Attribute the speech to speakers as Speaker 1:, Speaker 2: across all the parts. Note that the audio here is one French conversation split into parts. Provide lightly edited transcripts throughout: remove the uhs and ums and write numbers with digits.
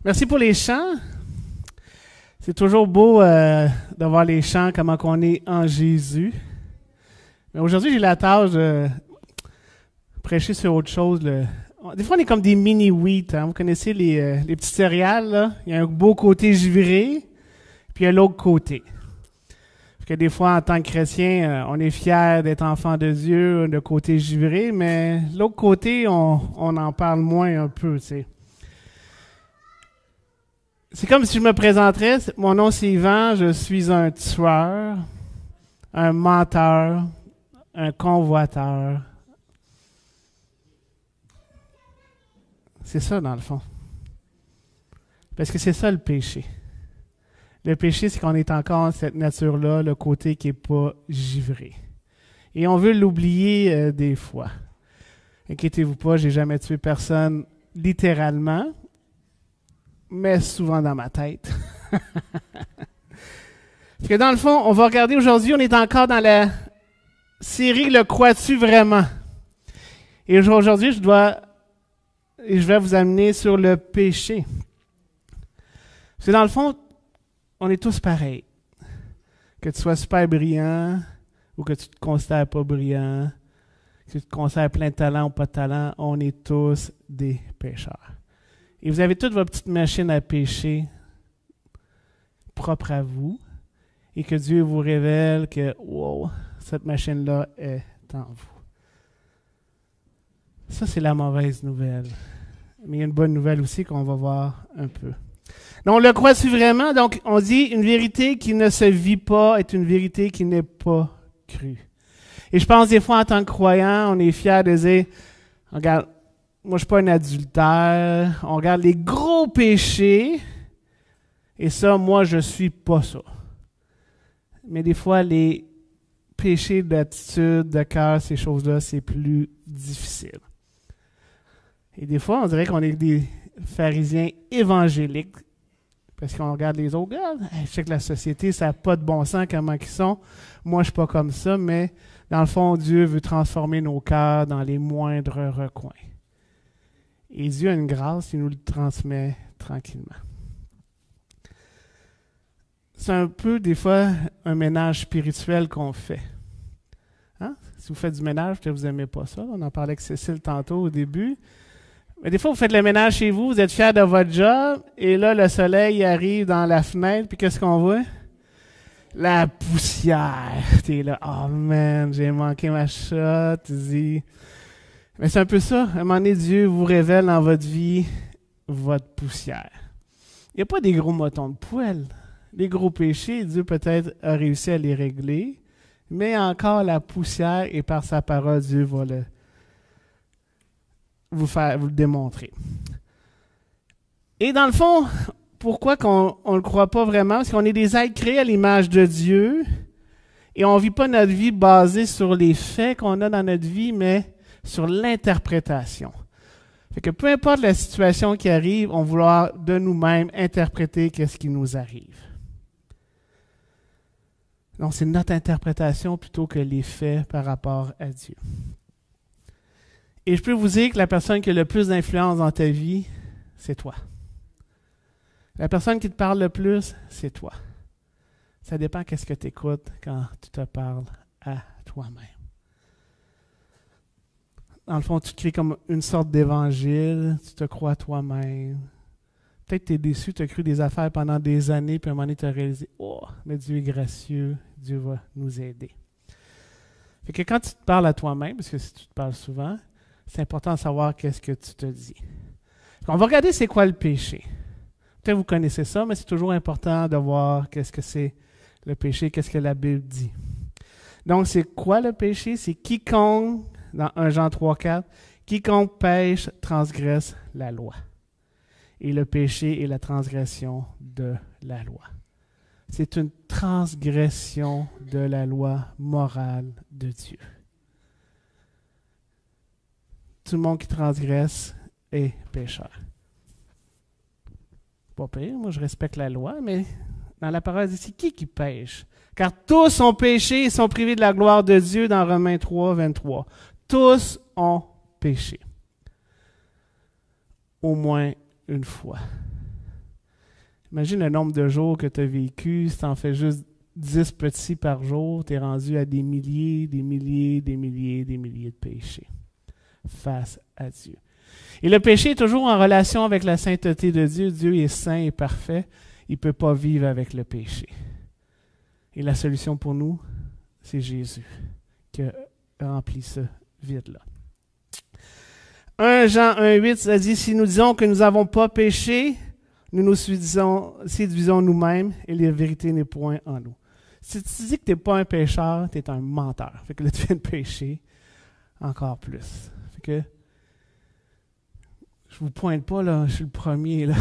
Speaker 1: Merci pour les chants. C'est toujours beau de voir les chants, comment on est en Jésus. Mais aujourd'hui, j'ai la tâche de prêcher sur autre chose. Des fois, on est comme des mini-wheat. Hein? Vous connaissez les petits céréales, là? Il y a un beau côté givré, puis il y a l'autre côté. Parce que des fois, en tant que chrétien, on est fier d'être enfant de Dieu, le côté givré, mais l'autre côté, on en parle moins un peu, tu sais. C'est comme si je me présenterais, mon nom c'est Yvan, je suis un tueur, un menteur, un convoiteur. C'est ça dans le fond. Parce que c'est ça le péché. Le péché, c'est qu'on est encore cette nature-là, le côté qui n'est pas givré. Et on veut l'oublier des fois. Inquiétez-vous pas, j'ai jamais tué personne littéralement, mais souvent dans ma tête. Parce que dans le fond, on va regarder aujourd'hui, on est encore dans la série Le crois-tu vraiment? Et aujourd'hui, je vais vous amener sur le péché. Parce que dans le fond, on est tous pareils. Que tu sois super brillant ou que tu te considères pas brillant, que tu te considères plein de talent ou pas de talent, on est tous des pécheurs. Et vous avez toute votre petite machine à pécher propre à vous et que Dieu vous révèle que, wow, cette machine-là est en vous. Ça, c'est la mauvaise nouvelle. Mais il y a une bonne nouvelle aussi qu'on va voir un peu. Donc, le crois-tu vraiment? Donc, on dit une vérité qui ne se vit pas est une vérité qui n'est pas crue. Et je pense des fois, en tant que croyant, on est fiers de dire, regarde, moi, je ne suis pas un adultère. On regarde les gros péchés. Et ça, moi, je ne suis pas ça. Mais des fois, les péchés d'attitude, de cœur, ces choses-là, c'est plus difficile. Et des fois, on dirait qu'on est des pharisiens évangéliques. Parce qu'on regarde les autres. Je sais que la société, ça n'a pas de bon sens comment ils sont. Moi, je ne suis pas comme ça. Mais dans le fond, Dieu veut transformer nos cœurs dans les moindres recoins. Et Dieu a une grâce, il nous le transmet tranquillement. C'est un peu, des fois, un ménage spirituel qu'on fait. Hein? Si vous faites du ménage, peut-être que vous n'aimez pas ça. On en parlait avec Cécile tantôt au début. Mais des fois, vous faites le ménage chez vous, vous êtes fiers de votre job, et là, le soleil arrive dans la fenêtre, puis qu'est-ce qu'on voit? La poussière. T'es là, oh man, j'ai manqué ma shot. Tu dis... Mais c'est un peu ça. À un moment donné, Dieu vous révèle dans votre vie votre poussière. Il n'y a pas des gros motons de poêle. Les gros péchés, Dieu peut-être a réussi à les régler, mais encore la poussière, et par sa parole, Dieu va vous le démontrer. Et dans le fond, pourquoi qu'on ne le croit pas vraiment? Parce qu'on est des êtres créés à l'image de Dieu, et on ne vit pas notre vie basée sur les faits qu'on a dans notre vie, mais sur l'interprétation. Fait que peu importe la situation qui arrive, on va vouloir de nous-mêmes interpréter qu'est-ce qui nous arrive. Donc, c'est notre interprétation plutôt que les faits par rapport à Dieu. Et je peux vous dire que la personne qui a le plus d'influence dans ta vie, c'est toi. La personne qui te parle le plus, c'est toi. Ça dépend qu'est-ce que tu écoutes quand tu te parles à toi-même. Dans le fond, tu te crées comme une sorte d'évangile, tu te crois toi-même. Peut-être que tu es déçu, tu as cru des affaires pendant des années, puis à un moment donné, tu as réalisé, oh, mais Dieu est gracieux, Dieu va nous aider. Fait que quand tu te parles à toi-même, parce que si tu te parles souvent, c'est important de savoir qu'est-ce que tu te dis. On va regarder c'est quoi le péché. Peut-être que vous connaissez ça, mais c'est toujours important de voir qu'est-ce que c'est le péché, qu'est-ce que la Bible dit. Donc, c'est quoi le péché? C'est quiconque, dans 1 Jean 3,4, quiconque pêche transgresse la loi. Et le péché est la transgression de la loi. C'est une transgression de la loi morale de Dieu. Tout le monde qui transgresse est pécheur. Pas pire, moi je respecte la loi, mais dans la parole ici, qui pêche? Car tous ont péché et sont privés de la gloire de Dieu dans Romains 3, 23. Tous ont péché. Au moins une fois. Imagine le nombre de jours que tu as vécu. Si tu en fais juste 10 petits par jour, tu es rendu à des milliers, des milliers, des milliers, des milliers de péchés face à Dieu. Et le péché est toujours en relation avec la sainteté de Dieu. Dieu est saint et parfait. Il ne peut pas vivre avec le péché. Et la solution pour nous, c'est Jésus qui a rempli ce vide-là. 1 Jean 1,8, ça dit, si nous disons que nous n'avons pas péché, nous nous séduisons nous-mêmes et la vérité n'est point en nous. Si tu dis que tu n'es pas un pécheur, tu es un menteur. Fait que là, tu viens de pécher encore plus. Fait que je vous pointe pas, là, je suis le premier, là.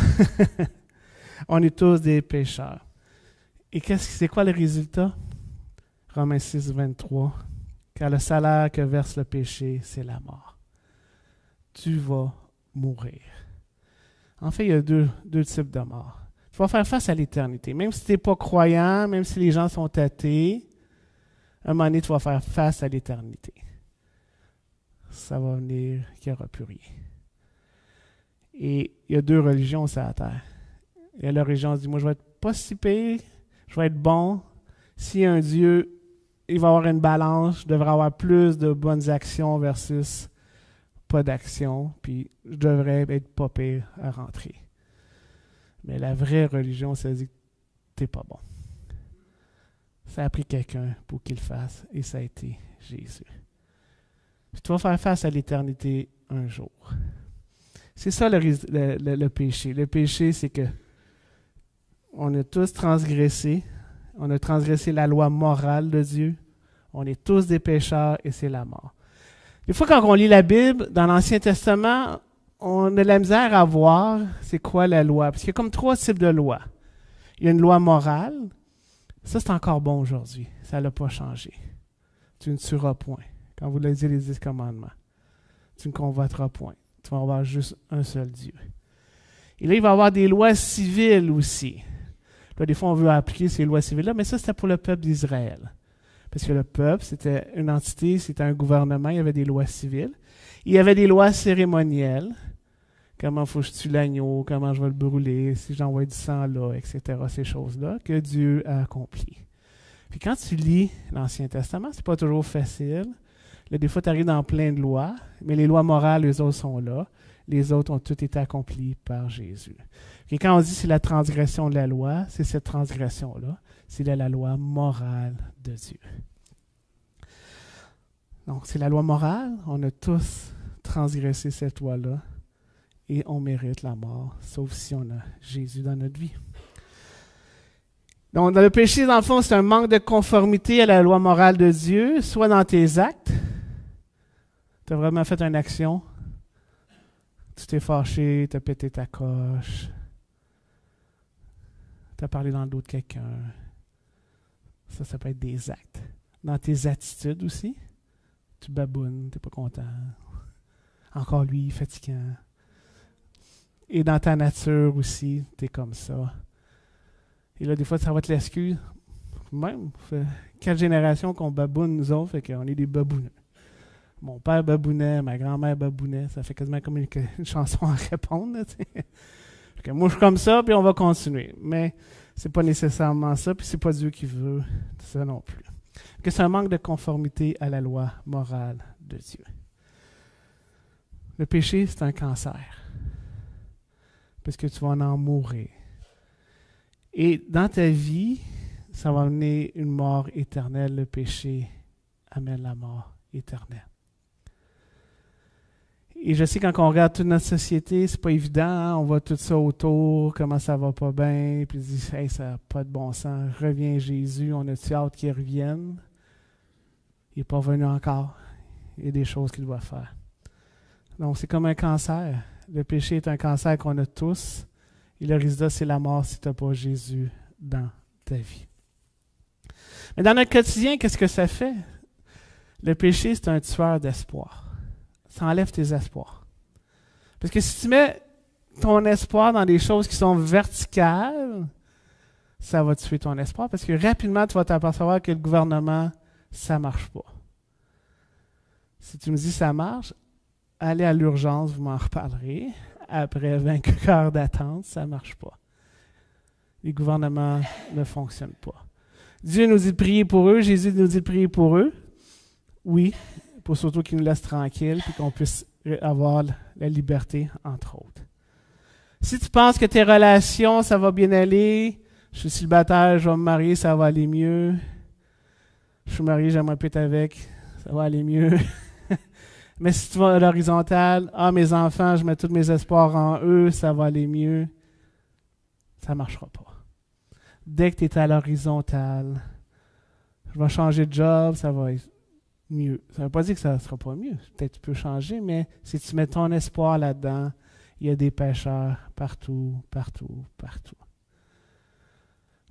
Speaker 1: On est tous des pécheurs. Et c'est quoi le résultat? Romains 6, 23. Car le salaire que verse le péché, c'est la mort. Tu vas mourir. En fait, il y a deux types de mort. Tu vas faire face à l'éternité. Même si tu n'es pas croyant, même si les gens sont athées, à un moment donné, tu vas faire face à l'éternité. Ça va venir qu'il n'y aura plus rien. Et il y a deux religions sur la terre. Il y a la religion qui dit, moi, je vais être pas si pire, je vais être bon. S'il y a un Dieu, il va y avoir une balance, je devrais avoir plus de bonnes actions versus pas d'action, puis je devrais être pas pire à rentrer. Mais la vraie religion, ça dit que t'es pas bon. Ça a pris quelqu'un pour qu'il le fasse, et ça a été Jésus. Puis tu vas faire face à l'éternité un jour. C'est ça le péché. Le péché, c'est que on a tous transgressé. On a transgressé la loi morale de Dieu. On est tous des pécheurs et c'est la mort. Des fois, quand on lit la Bible, dans l'Ancien Testament, on a de la misère à voir c'est quoi la loi. Parce qu'il y a comme 3 types de lois. Il y a une loi morale. Ça, c'est encore bon aujourd'hui. Ça n'a pas changé. Tu ne tueras point. Quand vous lisez les 10 commandements. Tu ne convoiteras point. Tu vas avoir juste un seul Dieu. Et là, il va y avoir des lois civiles aussi. Là, des fois, on veut appliquer ces lois civiles-là, mais ça, c'était pour le peuple d'Israël. Parce que le peuple, c'était une entité, c'était un gouvernement, il y avait des lois civiles. Il y avait des lois cérémonielles. Comment faut que je tue l'agneau, comment je vais le brûler, si j'envoie du sang là, etc. Ces choses-là que Dieu a accomplies. Puis quand tu lis l'Ancien Testament, c'est pas toujours facile. Là, des fois, tu arrives dans plein de lois, mais les lois morales, eux autres, sont là. Les autres ont toutes été accomplies par Jésus. Et quand on dit c'est la transgression de la loi, c'est cette transgression-là. C'est la loi morale de Dieu. Donc, c'est la loi morale. On a tous transgressé cette loi-là et on mérite la mort, sauf si on a Jésus dans notre vie. Donc, dans le péché, dans le fond, c'est un manque de conformité à la loi morale de Dieu, soit dans tes actes. Tu as vraiment fait une action. Tu t'es fâché, tu as pété ta coche. Tu as parlé dans le dos de quelqu'un. Ça peut être des actes. Dans tes attitudes aussi, tu babounes, tu n'es pas content. Encore lui, fatigant. Et dans ta nature aussi, tu es comme ça. Et là, des fois, ça va être l'excuse. Même, ça fait 4 générations qu'on baboune, nous autres, fait qu'on est des babouneux. Mon père babounait, ma grand-mère babounait. Ça fait quasiment comme une chanson à répondre. Là, fait que moi, je suis comme ça, puis on va continuer. Mais c'est pas nécessairement ça, puis c'est pas Dieu qui veut ça non plus. Que c'est un manque de conformité à la loi morale de Dieu. Le péché, c'est un cancer. Parce que tu vas en mourir. Et dans ta vie, ça va amener une mort éternelle. Le péché amène la mort éternelle. Et je sais, quand on regarde toute notre société, c'est pas évident, hein? On voit tout ça autour, comment ça va pas bien, puis on se dit, hey, ça n'a pas de bon sens, reviens Jésus, on a-tu hâte qu'il revienne? Il n'est pas venu encore. Il y a des choses qu'il doit faire. Donc, c'est comme un cancer. Le péché est un cancer qu'on a tous, et le résultat, c'est la mort si tu n'as pas Jésus dans ta vie. Mais dans notre quotidien, qu'est-ce que ça fait? Le péché, c'est un tueur d'espoir. Ça enlève tes espoirs. Parce que si tu mets ton espoir dans des choses qui sont verticales, ça va tuer ton espoir parce que rapidement, tu vas t'apercevoir que le gouvernement, ça ne marche pas. Si tu me dis ça marche, allez à l'urgence, vous m'en reparlerez. Après 24 heures d'attente, ça ne marche pas. les gouvernements ne fonctionnent pas. Dieu nous dit de prier pour eux, Jésus nous dit de prier pour eux. Oui, pour surtout qu'ils nous laissent tranquilles et qu'on puisse avoir la liberté, entre autres. Si tu penses que tes relations, ça va bien aller, je suis célibataire, je vais me marier, ça va aller mieux. Je suis marié, j'aimerais peut-être avec, ça va aller mieux. Mais si tu vas à l'horizontale, mes enfants, je mets tous mes espoirs en eux, ça va aller mieux, ça ne marchera pas. Dès que tu es à l'horizontale, je vais changer de job, ça va être mieux. Ça ne veut pas dire que ça ne sera pas mieux. Peut-être que tu peux changer, mais si tu mets ton espoir là-dedans, il y a des pécheurs partout, partout, partout.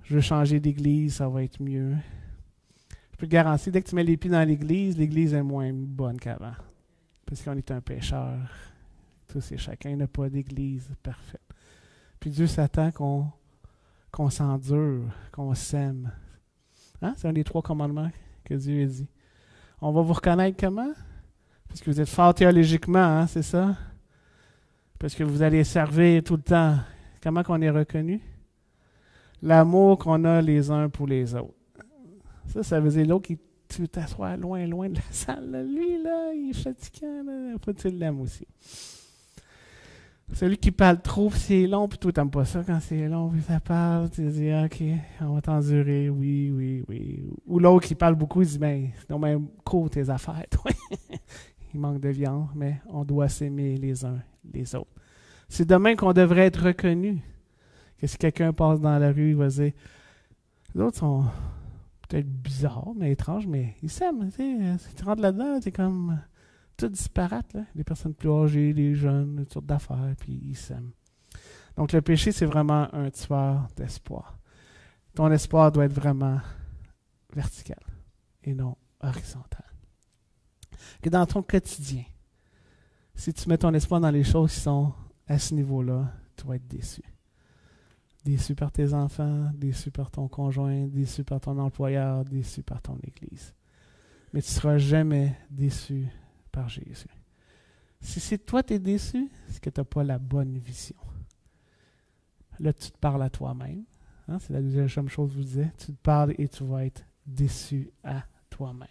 Speaker 1: Je veux changer d'église, ça va être mieux. Je peux te garantir, dès que tu mets les pieds dans l'église est moins bonne qu'avant. Parce qu'on est un pécheur. Tous et chacun n'a pas d'église parfaite. Puis Dieu s'attend qu'on s'endure, qu'on s'aime. Hein? C'est un des 3 commandements que Dieu a dit. On va vous reconnaître comment? Parce que vous êtes fort théologiquement, hein, c'est ça? Parce que vous allez servir tout le temps. Comment qu'on est reconnu? L'amour qu'on a les uns pour les autres. Ça veut dire l'autre qui tu t'assois loin de la salle. Là. Lui, là, il est fatigant. Il faut que tu l'aimes aussi. Celui qui parle trop, puis c'est long, puis toi, t'aimes pas ça quand c'est long, puis ça parle, tu dis, OK, on va t'endurer, oui. Ou l'autre qui parle beaucoup, il dit, ben, c'est donc même court tes affaires, toi. Il manque de viande, mais on doit s'aimer les uns les autres. C'est demain qu'on devrait être reconnu. Que si quelqu'un passe dans la rue, il va dire, les autres sont peut-être bizarres, mais étranges, mais ils s'aiment, tu sais. Si tu rentres là-dedans, c'est comme tout disparate, là. Les personnes plus âgées, les jeunes, toutes sortes d'affaires, puis ils s'aiment. Donc le péché, c'est vraiment un tueur d'espoir. Ton espoir doit être vraiment vertical et non horizontal. Que dans ton quotidien, si tu mets ton espoir dans les choses qui sont à ce niveau-là, tu vas être déçu. Déçu par tes enfants, déçu par ton conjoint, déçu par ton employeur, déçu par ton église. Mais tu ne seras jamais déçu par Jésus. Si toi tu es déçu, c'est que tu n'as pas la bonne vision. Là, tu te parles à toi-même. Hein? C'est la deuxième chose que je vous disais. Tu te parles et tu vas être déçu à toi-même.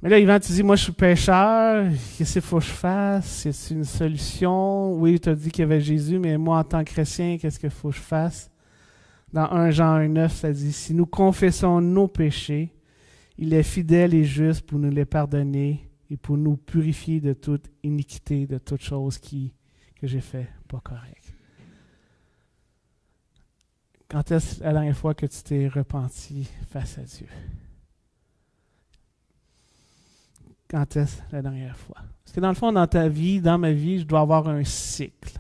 Speaker 1: Mais là, Yvan, tu dis, moi, je suis pécheur. Qu'est-ce qu'il faut que je fasse? C'est une solution? Oui, tu as dit qu'il y avait Jésus, mais moi, en tant que chrétien, qu'est-ce qu'il faut que je fasse? Dans 1 Jean 1,9, ça dit, si nous confessons nos péchés, il est fidèle et juste pour nous les pardonner et pour nous purifier de toute iniquité, de toute chose que j'ai fait pas correct. Quand est-ce la dernière fois que tu t'es repenti face à Dieu? Quand est-ce la dernière fois? Parce que dans le fond, dans ma vie, je dois avoir un cycle.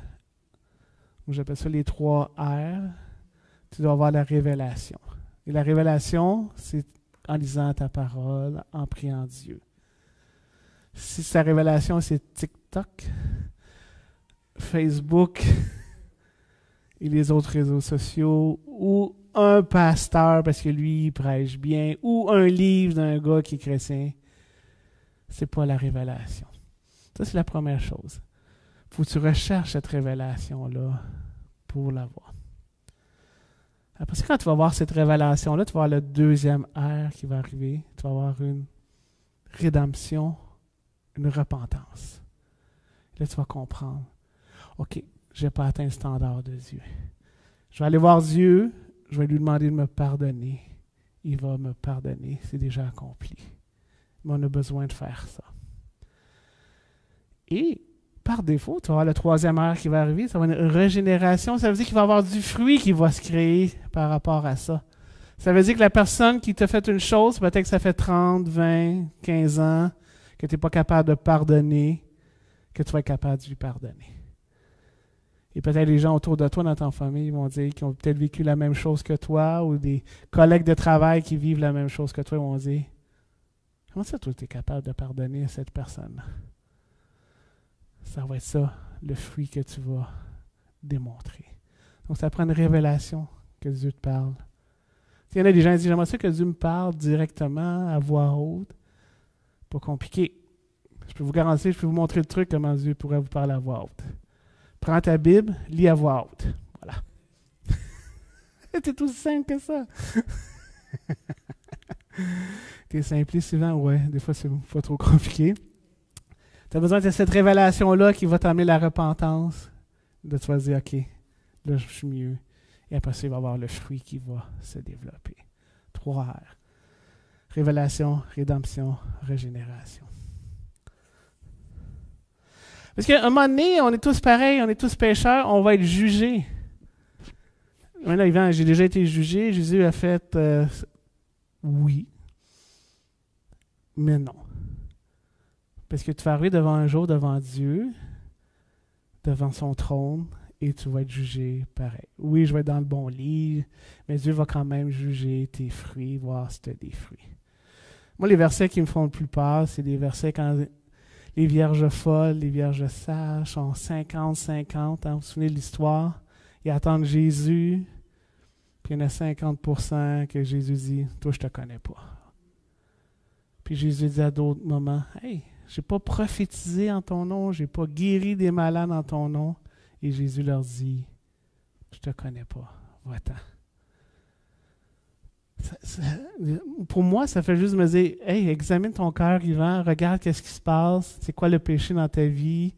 Speaker 1: J'appelle ça les 3 R. Tu dois avoir la révélation. Et la révélation, c'est en lisant ta parole, en priant Dieu. Si sa révélation, c'est TikTok, Facebook et les autres réseaux sociaux, ou un pasteur parce que lui, il prêche bien, ou un livre d'un gars qui est chrétien, c'est pas la révélation. Ça, c'est la première chose. Il faut que tu recherches cette révélation-là pour l'avoir. Après ça, quand tu vas voir cette révélation-là, tu vas voir le deuxième R qui va arriver. Tu vas avoir une rédemption, une repentance. Là, tu vas comprendre. OK, je n'ai pas atteint le standard de Dieu. Je vais aller voir Dieu, je vais lui demander de me pardonner. Il va me pardonner, c'est déjà accompli. Mais on a besoin de faire ça. Et par défaut, tu vas avoir le troisième R qui va arriver, ça va être une régénération. Ça veut dire qu'il va y avoir du fruit qui va se créer par rapport à ça. Ça veut dire que la personne qui t'a fait une chose, peut-être que ça fait 30, 20, 15 ans, que tu n'es pas capable de pardonner, que tu vas être capable de lui pardonner. Et peut-être les gens autour de toi, dans ta famille, vont dire qu'ils ont peut-être vécu la même chose que toi, ou des collègues de travail qui vivent la même chose que toi, vont dire, comment ça, toi, tu es capable de pardonner à cette personne-là? Ça va être ça, le fruit que tu vas démontrer. Donc, ça prend une révélation que Dieu te parle. Il y en a des gens qui disent, j'aimerais ça que Dieu me parle directement, à voix haute. Pas compliqué. Je peux vous garantir, je peux vous montrer le truc, comment Dieu pourrait vous parler à voix haute. Prends ta Bible, lis à voix haute. Voilà. C'est aussi simple que ça. T'es simpliste souvent, ouais, des fois c'est pas trop compliqué. Tu as besoin de cette révélation-là qui va t'amener la repentance, de te dire, OK, là je suis mieux. Et après ça, il va y avoir le fruit qui va se développer. 3 R. Révélation, rédemption, régénération. Parce qu'à un moment donné, on est tous pareils, on est tous pécheurs, on va être jugés. Maintenant, Yvan, j'ai déjà été jugé. Jésus a fait oui, mais non. Parce que tu vas arriver devant un jour devant Dieu, devant son trône, et tu vas être jugé pareil. Oui, je vais être dans le bon lit, mais Dieu va quand même juger tes fruits, voir si tu as des fruits. Moi, les versets qui me font le plus peur, c'est des versets quand les vierges folles, les vierges sages sont 50-50. Hein, vous vous souvenez de l'histoire? Ils attendent Jésus, puis il y en a 50% que Jésus dit, « Toi, je ne te connais pas. » Puis Jésus dit à d'autres moments, « Hey, je n'ai pas prophétisé en ton nom, je n'ai pas guéri des malades en ton nom. » Et Jésus leur dit, « Je ne te connais pas, va-t'en. » Pour moi, ça fait juste me dire, « Hey, examine ton cœur, Yvan, regarde qu'est-ce qui se passe, c'est quoi le péché dans ta vie.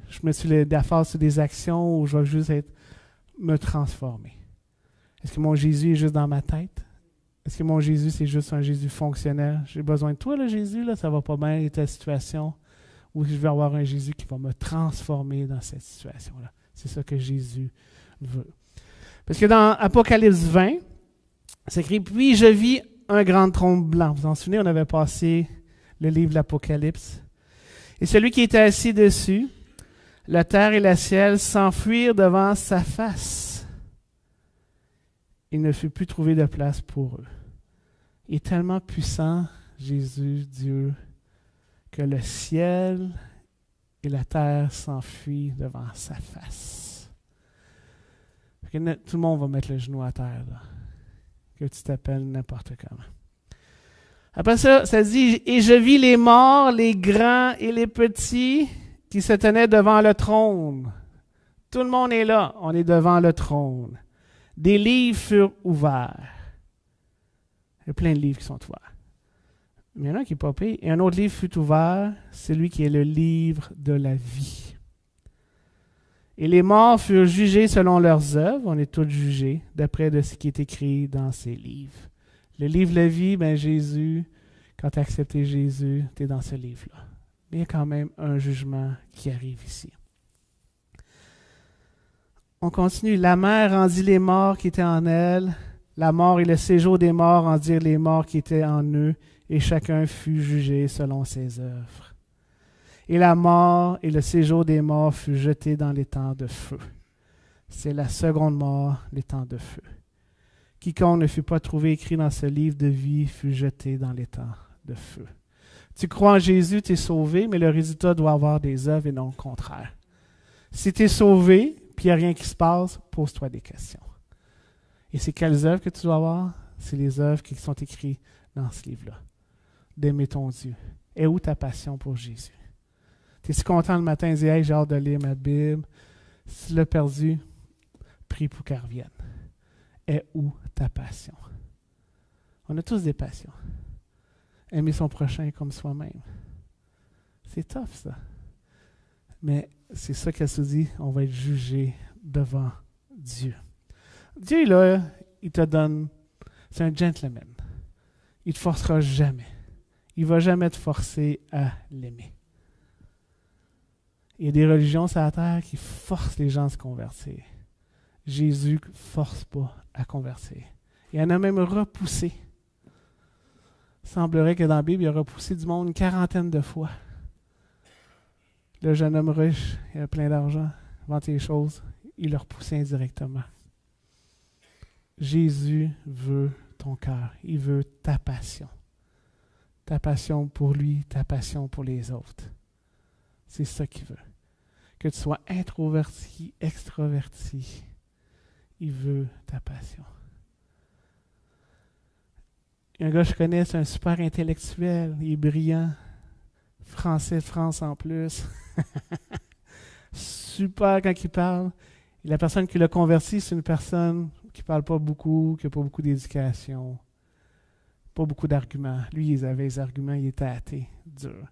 Speaker 1: Je me suis d'affaires sur des actions où je vais juste me transformer. Est-ce que mon Jésus est juste dans ma tête? Est-ce que mon Jésus, c'est juste un Jésus fonctionnel? J'ai besoin de toi, là, Jésus, là, ça va pas bien, et ta situation. Ou je vais avoir un Jésus qui va me transformer dans cette situation-là. C'est ça que Jésus veut. Parce que dans Apocalypse 20, c'est écrit, « Puis je vis un grand trône blanc. » Vous vous en souvenez, on avait passé le livre de l'Apocalypse. « Et celui qui était assis dessus, la terre et le ciel s'enfuirent devant sa face. Il ne fut plus trouvé de place pour eux. » Il est tellement puissant, Jésus, Dieu, que le ciel et la terre s'enfuient devant sa face. Tout le monde va mettre le genou à terre, là, que tu t'appelles n'importe comment. Après ça, ça dit, « Et je vis les morts, les grands et les petits, qui se tenaient devant le trône. » Tout le monde est là, on est devant le trône. « Des livres furent ouverts. » Il y a plein de livres qui sont ouverts. Mais il y en a un qui n'est pas pire. Et un autre livre fut ouvert, celui qui est le livre de la vie. Et les morts furent jugés selon leurs œuvres. On est tous jugés d'après de ce qui est écrit dans ces livres. Le livre de la vie, ben Jésus, quand tu as accepté Jésus, tu es dans ce livre-là. Mais il y a quand même un jugement qui arrive ici. On continue. La mer rendit les morts qui étaient en elle. La mort et le séjour des morts rendirent les morts qui étaient en eux. Et chacun fut jugé selon ses œuvres. Et la mort et le séjour des morts fut jeté dans les temps de feu. C'est la seconde mort, les temps de feu. Quiconque ne fut pas trouvé écrit dans ce livre de vie fut jeté dans les temps de feu. Tu crois en Jésus, tu es sauvé, mais le résultat doit avoir des œuvres et non le contraire. Si tu es sauvé, puis il n'y a rien qui se passe, pose-toi des questions. Et c'est quelles œuvres que tu dois avoir? C'est les œuvres qui sont écrites dans ce livre-là. D'aimer ton Dieu. Et où ta passion pour Jésus? Es-tu content le matin et dis, hey, j'ai hâte de lire ma Bible? Si tu l'as perdu, prie pour qu'elle revienne. Et où ta passion? On a tous des passions. Aimer son prochain comme soi-même. C'est tough, ça. Mais c'est ça qu'elle se dit, on va être jugé devant Dieu. Dieu, là, il te donne, c'est un gentleman. Il ne te forcera jamais. Il ne va jamais te forcer à l'aimer. Il y a des religions sur la terre qui forcent les gens à se convertir. Jésus ne force pas à convertir. Il en a même repoussé. Il semblerait que dans la Bible, il a repoussé du monde une 40aine de fois. Le jeune homme riche, il a plein d'argent, il vend des choses, il l'a repoussé indirectement. Jésus veut ton cœur, il veut ta passion. Ta passion pour lui, ta passion pour les autres. C'est ça qu'il veut. Que tu sois introverti, extraverti, il veut ta passion. Il y a un gars que je connais, c'est un super intellectuel, il est brillant, français de France en plus. Super quand il parle. Et la personne qui l'a converti, c'est une personne qui ne parle pas beaucoup, qui n'a pas beaucoup d'éducation, pas beaucoup d'arguments. Lui, il avait les arguments, il était athée, dur.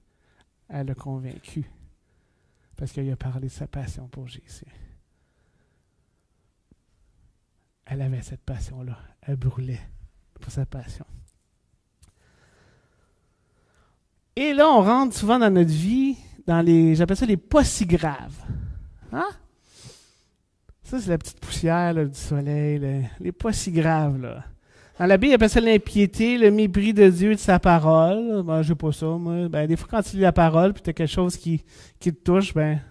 Speaker 1: Elle l'a convaincu parce qu'il a parlé de sa passion pour Jésus. Elle avait cette passion-là. Elle brûlait pour sa passion. Et là, on rentre souvent dans notre vie dans j'appelle ça les pas si graves. Hein? Ça, c'est la petite poussière là, du soleil, les pas si graves. Là. Dans la Bible, il appelle ça l'impiété, le mépris de Dieu et de sa parole. Ben, je n'ai pas ça, moi. Ben, des fois, quand tu lis la parole, puis tu as quelque chose qui te touche, ben,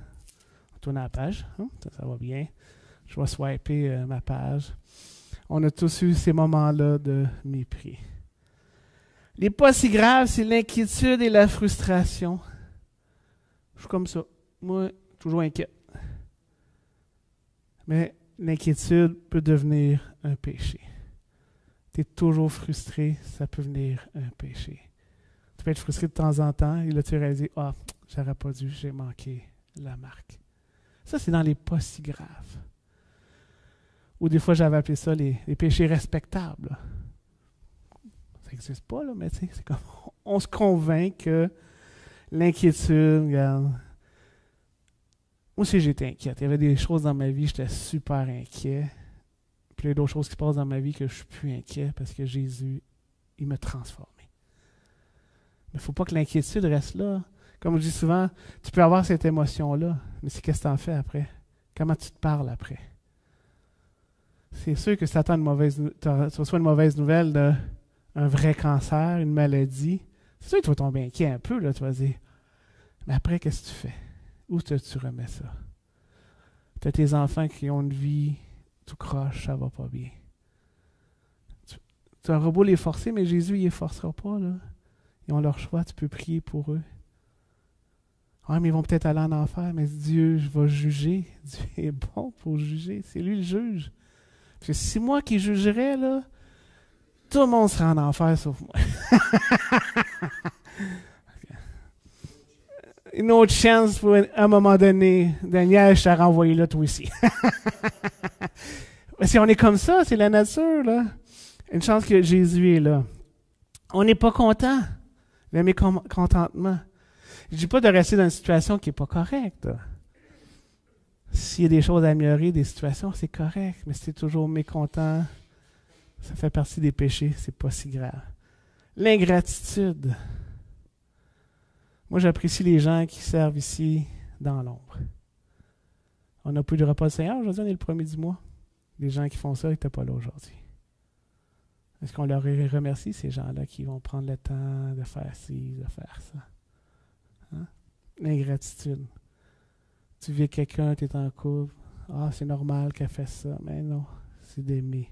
Speaker 1: on tourne la page. Hein? Ça va bien. Je vais swiper ma page. On a tous eu ces moments-là de mépris. Les pas si graves, c'est l'inquiétude et la frustration. Je suis comme ça. Moi, toujours inquiet. Mais l'inquiétude peut devenir un péché. Tu es toujours frustré, ça peut devenir un péché. Tu peux être frustré de temps en temps, et là tu réalises, j'aurais pas dû, j'ai manqué la marque. Ça, c'est dans les pas si graves. Ou des fois, j'avais appelé ça les péchés respectables. Là. Ça n'existe pas, là, mais tu sais, c'est comme on se convainc que l'inquiétude, regarde. Moi aussi, j'étais inquiète. Il y avait des choses dans ma vie, j'étais super inquiet. Puis il y a d'autres choses qui se passent dans ma vie que je ne suis plus inquiet parce que Jésus, il m'a transformé. Mais il ne faut pas que l'inquiétude reste là. Comme je dis souvent, tu peux avoir cette émotion-là, mais c'est qu'est-ce que tu en fais après? Comment tu te parles après? C'est sûr que si tu reçois une mauvaise nouvelle d'un vrai cancer, une maladie, c'est sûr que tu vas tomber inquiet un peu, là, tu vas dire, mais après, qu'est-ce que tu fais? Où tu remets ça? Tu as tes enfants qui ont une vie tout croche, ça va pas bien. Tu as un robot les forcer, mais Jésus, il ne les forcera pas. Là. Ils ont leur choix, tu peux prier pour eux. Ah, mais ils vont peut-être aller en enfer, mais Dieu va juger. Dieu est bon pour juger. C'est lui le juge. Parce que si c'est moi qui jugerais, là, tout le monde sera en enfer sauf moi. Une autre chance pour, à un moment donné, Daniel, je t'ai renvoyé là, toi aussi. Si on est comme ça, c'est la nature, là. Une chance que Jésus est là. On n'est pas content. Le mécontentement. Je ne dis pas de rester dans une situation qui n'est pas correcte. Là. S'il y a des choses à améliorer, des situations, c'est correct. Mais si tu es toujours mécontent, ça fait partie des péchés, c'est pas si grave. L'ingratitude. Moi, j'apprécie les gens qui servent ici dans l'ombre. On n'a plus de repas du Seigneur. Aujourd'hui, on est le premier du mois. Les gens qui font ça, ils n'étaient pas là aujourd'hui. Est-ce qu'on leur remercie, ces gens-là qui vont prendre le temps de faire ci, de faire ça? Hein? L'ingratitude. Tu vis quelqu'un, tu es en couple. Ah, c'est normal qu'elle fasse ça. Mais non, c'est d'aimer.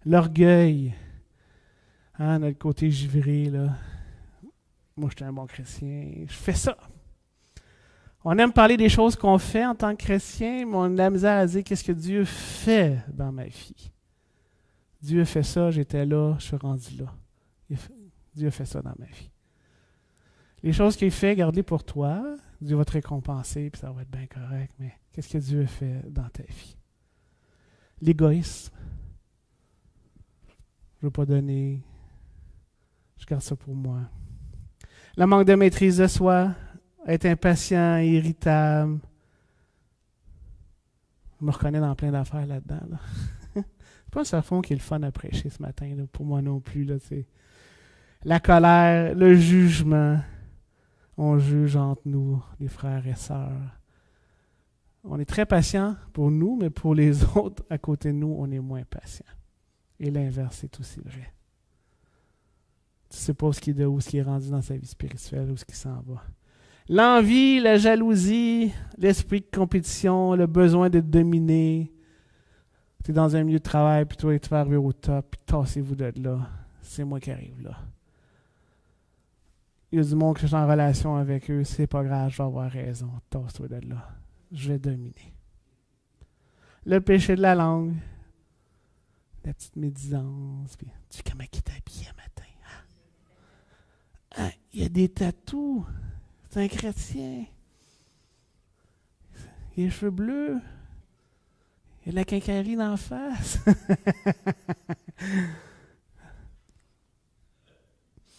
Speaker 1: L'orgueil. Hein, notre côté givré, là. Moi, je suis un bon chrétien. Je fais ça. On aime parler des choses qu'on fait en tant que chrétien, mais on a la misère à dire qu'est-ce que Dieu fait dans ma vie. Dieu a fait ça, j'étais là, je suis rendu là. Dieu a fait ça dans ma vie. Les choses qu'il fait, garde-les pour toi. Dieu va te récompenser, puis ça va être bien correct, mais qu'est-ce que Dieu a fait dans ta vie? L'égoïsme. Je ne veux pas donner. Je garde ça pour moi. Le manque de maîtrise de soi, être impatient, irritable. Je me reconnais dans plein d'affaires là-dedans. Là. C'est pas un sermon qui est le fun à prêcher ce matin, là, pour moi non plus. Là, la colère, le jugement. On juge entre nous, les frères et sœurs. On est très patient pour nous, mais pour les autres à côté de nous, on est moins patient. Et l'inverse est aussi vrai. Tu ne sais pas où ce qui est rendu dans sa vie spirituelle, où ce qui s'en va. L'envie, la jalousie, l'esprit de compétition, le besoin de dominer. Tu es dans un milieu de travail, puis toi, tu vas arriver au top, puis tassez-vous de là. C'est moi qui arrive là. Il y a du monde que je suis en relation avec eux, c'est pas grave, je vais avoir raison. Tasse-toi de là. Je vais dominer. Le péché de la langue, la petite médisance, puis tu sais comment il est habillé matin. Hein? Il y a des tatous. C'est un chrétien. Il a les cheveux bleus. Il Il y a de la quincaillerie d'en face.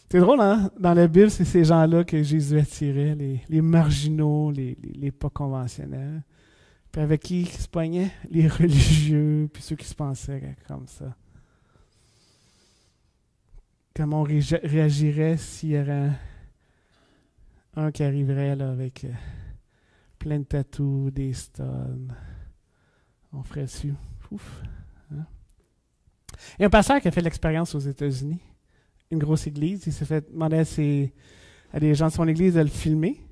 Speaker 1: C'est drôle, hein? Dans la Bible, c'est ces gens-là que Jésus attirait, les marginaux, les pas conventionnels. Puis avec qui il se poignait? Les religieux, puis ceux qui se pensaient comme ça. Comment on réagirait s'il y avait un qui arriverait là, avec plein de tatous, des studs. On ferait dessus. Ouf. Hein? Il y a un pasteur qui a fait l'expérience aux États-Unis. Une grosse église. Il s'est fait demander à des gens de son église de le filmer.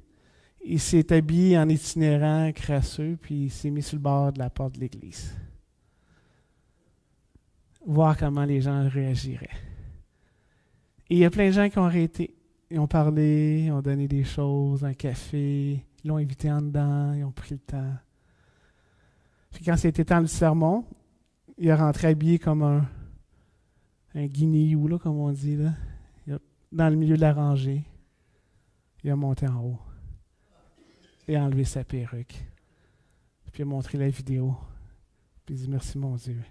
Speaker 1: Il s'est habillé en itinérant crasseux, puis il s'est mis sur le bord de la porte de l'église. Voir comment les gens réagiraient. Et il y a plein de gens qui ont arrêté. Ils ont parlé, ils ont donné des choses, un café, ils l'ont invité en dedans, ils ont pris le temps. Puis quand c'était temps du sermon, il est rentré habillé comme un guinéou, là, comme on dit, là, dans le milieu de la rangée. Il a monté en haut. Il a enlevé sa perruque. Puis il a montré la vidéo. Puis il dit, merci mon Dieu.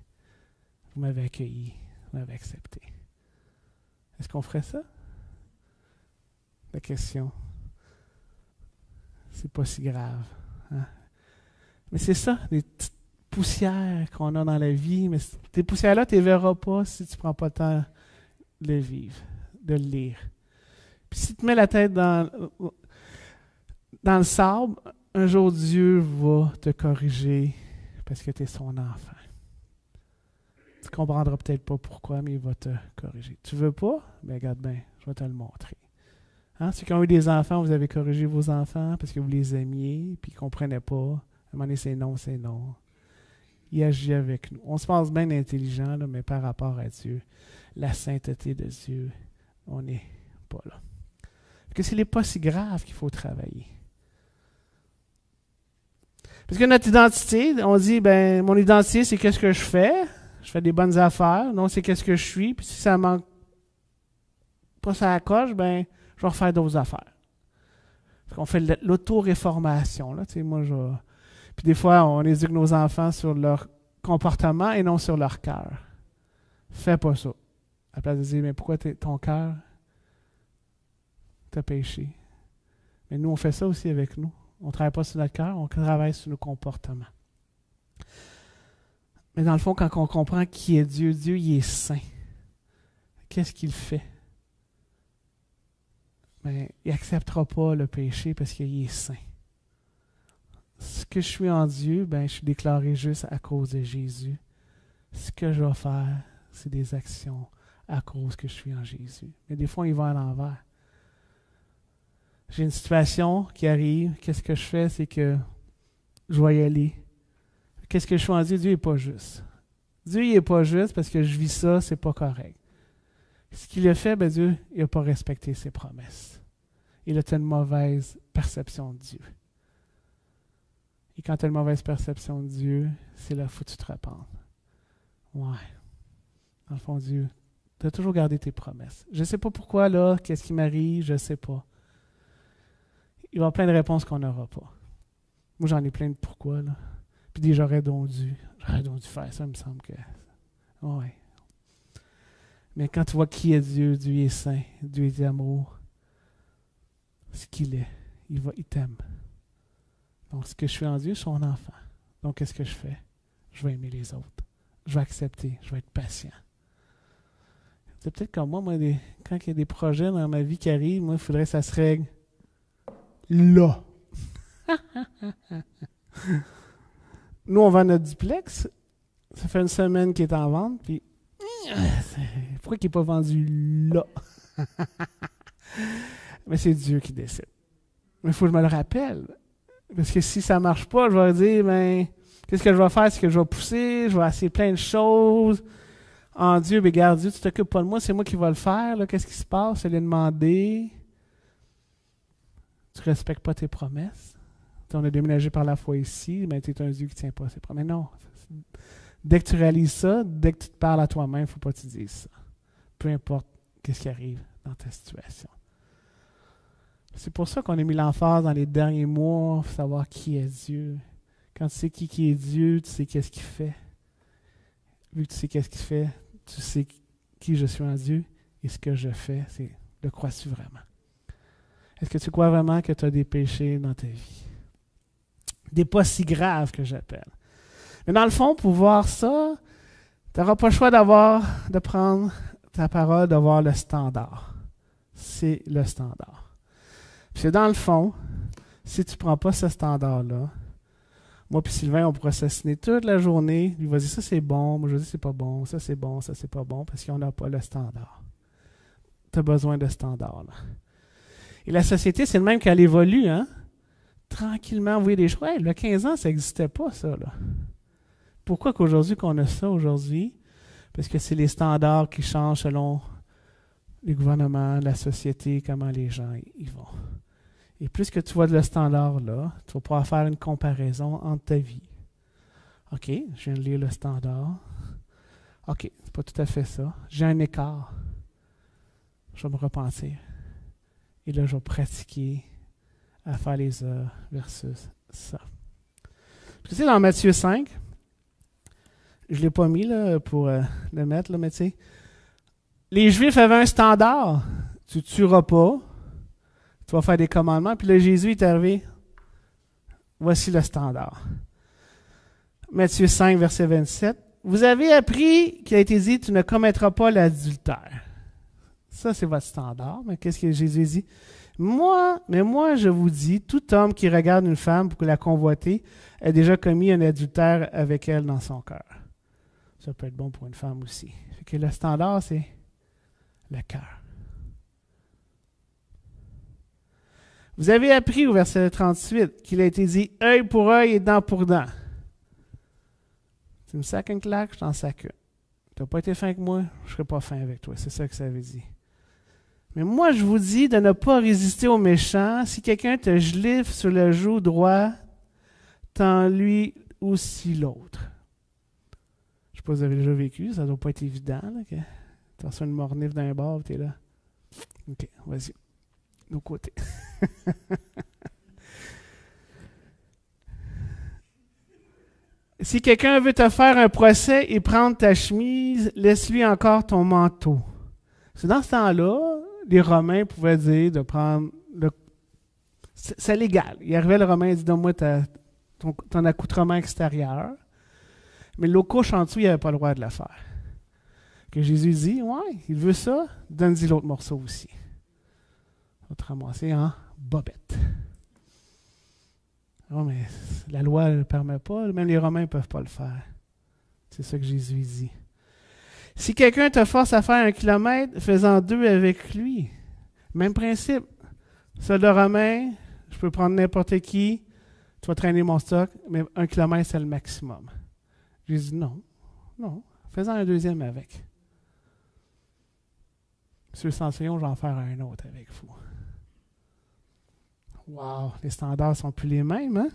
Speaker 1: Vous m'avez accueilli. Vous m'avez accepté. Est-ce qu'on ferait ça? La question. C'est pas si grave. Hein? Mais c'est ça, des petites poussières qu'on a dans la vie. Mais ces poussières-là, tu ne les verras pas si tu ne prends pas le temps de le vivre, de le lire. Puis si tu te mets la tête dans le sable, un jour Dieu va te corriger parce que tu es son enfant. Tu ne comprendras peut-être pas pourquoi, mais il va te corriger. Tu veux pas? Bien, regarde bien, je vais te le montrer. Hein? Ceux qui ont eu des enfants, vous avez corrigé vos enfants parce que vous les aimiez, puis ils ne comprenaient pas. À un moment donné, c'est non, c'est non. Il agit avec nous. On se pense bien intelligent, là, mais par rapport à Dieu, la sainteté de Dieu, on n'est pas là. Parce que ce n'est pas si grave qu'il faut travailler. Parce que notre identité, on dit, ben, mon identité, c'est qu'est-ce que je fais. Je fais des bonnes affaires. Non, c'est qu'est-ce que je suis. Puis si ça manque pas ça coche, ben, je vais refaire d'autres affaires. Parce qu'on fait l'auto-réformation. Là, tu sais, moi, Puis des fois, on éduque nos enfants sur leur comportement et non sur leur cœur. Fais pas ça. À la place de dire, mais pourquoi ton cœur t'a péché? Mais nous, on fait ça aussi avec nous. On ne travaille pas sur notre cœur, on travaille sur nos comportements. Mais dans le fond, quand on comprend qui est Dieu, Dieu, il est saint. Qu'est-ce qu'il fait? Ben, il n'acceptera pas le péché parce qu'il est saint. Ce que je suis en Dieu, ben, je suis déclaré juste à cause de Jésus. Ce que je vais faire, c'est des actions à cause que je suis en Jésus. Mais des fois, il va à l'envers. J'ai une situation qui arrive. Qu'est-ce que je fais? C'est que je vais y aller. Qu'est-ce que je fais en Dieu? Dieu n'est pas juste. Dieu n'est pas juste parce que je vis ça, c'est pas correct. Ce qu'il a fait, ben Dieu, il n'a pas respecté ses promesses. Il a une mauvaise perception de Dieu. Et quand tu as une mauvaise perception de Dieu, c'est là qu'il faut que tu te repentes. Ouais. Dans le fond, Dieu, tu as toujours gardé tes promesses. Je ne sais pas pourquoi, là, qu'est-ce qui m'arrive, je ne sais pas. Il va y avoir plein de réponses qu'on n'aura pas. Moi, j'en ai plein de pourquoi, là. Puis j'aurais donc dû faire ça, il me semble que... Ouais. Mais quand tu vois qui est Dieu, Dieu est saint, Dieu est amour, ce qu'il est, il t'aime. Donc, ce que je suis en Dieu, je suis son enfant. Donc, qu'est-ce que je fais? Je vais aimer les autres. Je vais accepter. Je vais être patient. C'est peut-être comme moi, quand il y a des projets dans ma vie qui arrivent, moi, il faudrait que ça se règle là. Nous, on vend notre duplex. Ça fait une semaine qu'il est en vente. Puis, pourquoi il n'est pas vendu là? Mais c'est Dieu qui décide. Mais il faut que je me le rappelle. Parce que si ça ne marche pas, je vais dire, ben, qu'est-ce que je vais faire? C'est que je vais pousser, je vais essayer plein de choses. En Dieu, ben, regarde, Dieu, tu t'occupes pas de moi, c'est moi qui vais le faire. Là. Qu'est-ce qui se passe? Je l'ai demandé. Tu ne respectes pas tes promesses. On a déménagé par la foi ici, mais tu es un Dieu qui ne tient pas ses promesses. Mais non. Dès que tu réalises ça, dès que tu te parles à toi-même, il ne faut pas que tu dises ça. Peu importe ce qui arrive dans ta situation. C'est pour ça qu'on a mis l'emphase dans les derniers mois, pour savoir qui est Dieu, Quand tu sais qui est Dieu, tu sais qu'est-ce qu'il fait. Vu que tu sais qu'est-ce qu'il fait, tu sais qui je suis en Dieu et ce que je fais, c'est le crois-tu vraiment? Est-ce que tu crois vraiment que tu as des péchés dans ta vie? Des pas si graves que j'appelle. Mais dans le fond, pour voir ça, tu n'auras pas le choix de prendre ta parole, d'avoir le standard. C'est le standard. Puis dans le fond, si tu ne prends pas ce standard-là, moi puis Sylvain, on pourra s'assiner toute la journée. Il va dire ça c'est bon, moi je dis c'est pas bon, ça c'est bon, ça c'est pas bon, parce qu'on n'a pas le standard. Tu as besoin de standard là. Et la société, c'est le même qu'elle évolue, hein? Tranquillement, vous voyez des choses. Hey, le 15 ans, ça n'existait pas, ça, là. Pourquoi qu'aujourd'hui qu'on a ça aujourd'hui? Parce que c'est les standards qui changent selon les gouvernements, la société, comment les gens y vont. Et plus que tu vois le standard là, tu vas pouvoir faire une comparaison entre ta vie. OK, je viens de lire le standard. OK, c'est pas tout à fait ça. J'ai un écart. Je vais me repentir. Et là, je vais pratiquer à faire les heures versus ça. Tu sais, dans Matthieu 5, je ne l'ai pas mis là, pour le mettre, là, mais tu sais, les Juifs avaient un standard. Tu ne tueras pas. Tu vas faire des commandements. Puis là, Jésus est arrivé. Voici le standard. Matthieu 5, verset 27. Vous avez appris qu'il a été dit, tu ne commettras pas l'adultère. Ça, c'est votre standard. Mais qu'est-ce que Jésus dit? Moi, je vous dis, tout homme qui regarde une femme pour la convoiter a déjà commis un adultère avec elle dans son cœur. Ça peut être bon pour une femme aussi. Fait que le standard, c'est le cœur. Vous avez appris au verset 38 qu'il a été dit œil pour œil et dent pour dent. Tu me sacs une claque, je t'en sac une. Tu n'as pas été fin avec moi, je ne serai pas fin avec toi. C'est ça que ça veut dire. Mais moi, je vous dis de ne pas résister aux méchants. Si quelqu'un te geliffe sur le genou droit, tends-lui aussi l'autre. Je ne sais pas si vous avez déjà vécu, ça ne doit pas être évident. Tu reçois une mornif d'un bord, tu es là. OK, vas-y. Nos côtés. Si quelqu'un veut te faire un procès et prendre ta chemise, laisse-lui encore ton manteau. C'est dans ce temps-là, les Romains pouvaient dire de prendre le... C'est légal. Il arrivait le Romain et dit donne-moi ton accoutrement extérieur. Mais le locaux en dessous, il n'avait pas le droit de le faire. Que Jésus dit ouais, il veut ça, donne-y l'autre morceau aussi. On va te ramasser en bobette. Oh, mais la loi ne le permet pas, même les Romains ne peuvent pas le faire. C'est ça que Jésus dit. Si quelqu'un te force à faire 1 kilomètre, fais-en 2 avec lui. Même principe. Soldat romain, je peux prendre n'importe qui, tu vas traîner mon stock, mais 1 kilomètre, c'est le maximum. Jésus dit non, fais-en un deuxième avec. Monsieur le centurion, je vais en faire un autre avec vous. Wow, les standards ne sont plus les mêmes, hein?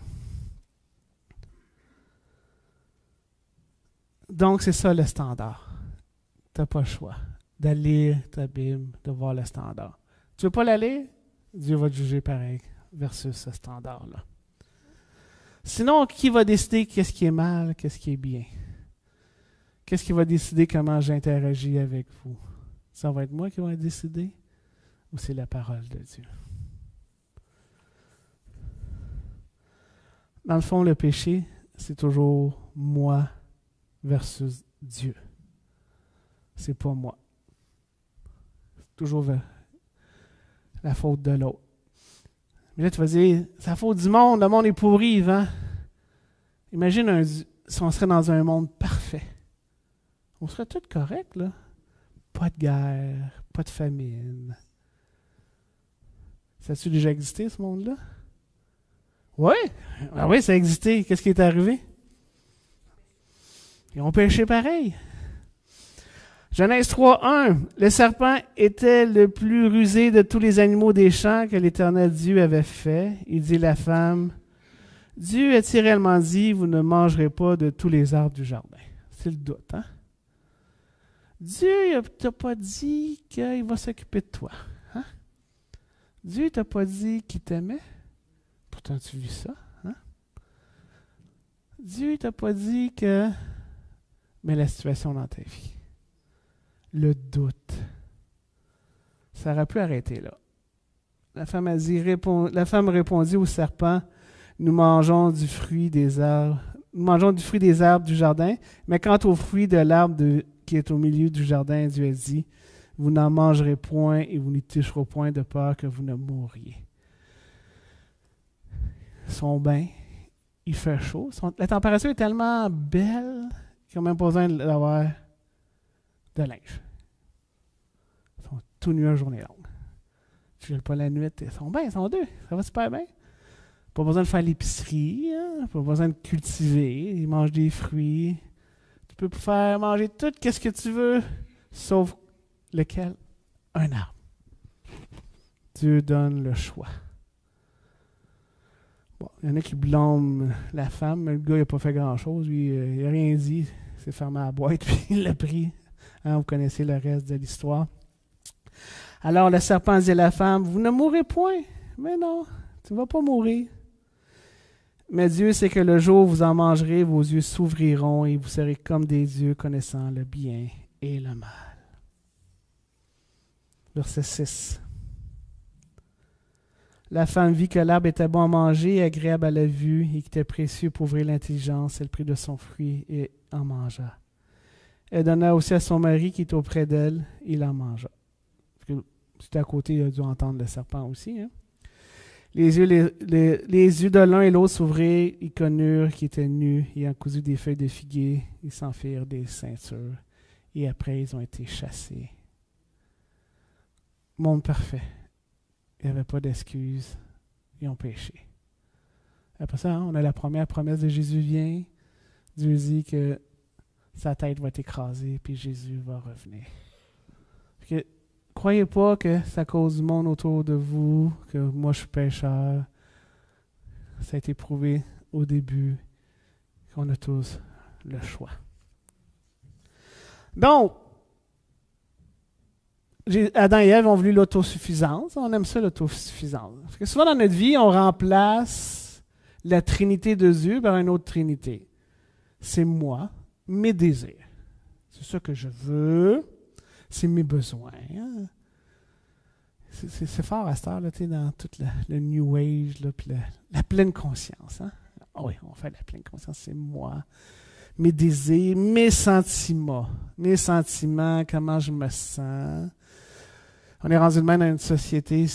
Speaker 1: Donc, c'est ça le standard. Tu n'as pas le choix d'aller lire ta Bible, de voir le standard. Tu ne veux pas la lire? Dieu va te juger pareil versus ce standard-là. Sinon, qui va décider qu'est-ce qui est mal, qu'est-ce qui est bien? Qu'est-ce qui va décider comment j'interagis avec vous? Ça va être moi qui va décider ou c'est la parole de Dieu? Dans le fond, le péché, c'est toujours moi versus Dieu. C'est pas moi. C'est toujours la faute de l'autre. Mais là, tu vas dire, c'est la faute du monde, le monde est pourri, Yvan. Imagine si on serait dans un monde parfait. On serait tous corrects, là. Pas de guerre, pas de famine. Ça a-tu déjà existé, ce monde-là? Oui, ah oui, ça a existé. Qu'est-ce qui est arrivé? Ils ont péché pareil. Genèse 3:1. Le serpent était le plus rusé de tous les animaux des champs que l'Éternel Dieu avait fait. Il dit à la femme, Dieu a-t-il réellement dit, vous ne mangerez pas de tous les arbres du jardin? C'est le doute, hein? Dieu ne t'a pas dit qu'il va s'occuper de toi. Hein? Dieu ne t'a pas dit qu'il t'aimait. Pourtant, tu vis ça. Hein? Dieu t'a pas dit que... Mais la situation dans ta vie. Le doute. Ça aurait pu arrêter là. La femme répondit au serpent, nous mangeons du fruit des arbres. Nous mangeons du fruit des arbres du jardin, mais quant au fruit de l'arbre qui est au milieu du jardin, Dieu a dit, vous n'en mangerez point et vous n'y toucherez point de peur que vous ne mouriez. Ils sont bien, il fait chaud. La température est tellement belle qu'ils n'ont même pas besoin d'avoir de linge. Ils sont tout nus la journée longue. Je ne pas la nuit, ils sont bien, ils sont deux. Ça va super bien. Pas besoin de faire l'épicerie, hein? Pas besoin de cultiver. Ils mangent des fruits. Tu peux faire manger tout ce que tu veux, sauf lequel? Un arbre. Dieu donne le choix. Bon, il y en a qui blâment la femme, mais le gars, il n'a pas fait grand-chose. Lui, il n'a rien dit. Il s'est fermé à la boîte, puis il l'a pris. Hein, vous connaissez le reste de l'histoire. Alors le serpent dit à la femme, vous ne mourrez point. Mais non, tu ne vas pas mourir. Mais Dieu sait que le jour où vous en mangerez, vos yeux s'ouvriront et vous serez comme des dieux connaissant le bien et le mal. Verset 6. La femme vit que l'arbre était bon à manger et agréable à la vue et qu'il était précieux pour ouvrir l'intelligence. Elle prit de son fruit et en mangea. Elle donna aussi à son mari qui était auprès d'elle, et il en mangea. C'était à côté, il a dû entendre le serpent aussi. Hein? Les yeux de l'un et l'autre s'ouvrirent, ils connurent qu'ils étaient nus, ayant cousu des feuilles de figuier, ils s'en firent des ceintures, et après ils ont été chassés. Monde parfait. Il n'y avait pas d'excuses. Ils ont péché. Après ça, hein, on a la première promesse de Jésus vient. Dieu dit que sa tête va être écrasée, puis Jésus va revenir. Croyez pas que c'est à cause du monde autour de vous, que moi je suis pécheur. Ça a été prouvé au début qu'on a tous le choix. Donc, Adam et Ève ont voulu l'autosuffisance. On aime ça, l'autosuffisance. Parce que souvent dans notre vie, on remplace la Trinité de Dieu par une autre Trinité. C'est moi, mes désirs. C'est ça que je veux. C'est mes besoins. Hein? C'est fort à cette heure, là, dans tout le New Age, là, puis la pleine conscience. Hein? Oh oui, on fait la pleine conscience, c'est moi. Mes désirs, mes sentiments, comment je me sens. On est rendu de même dans une société,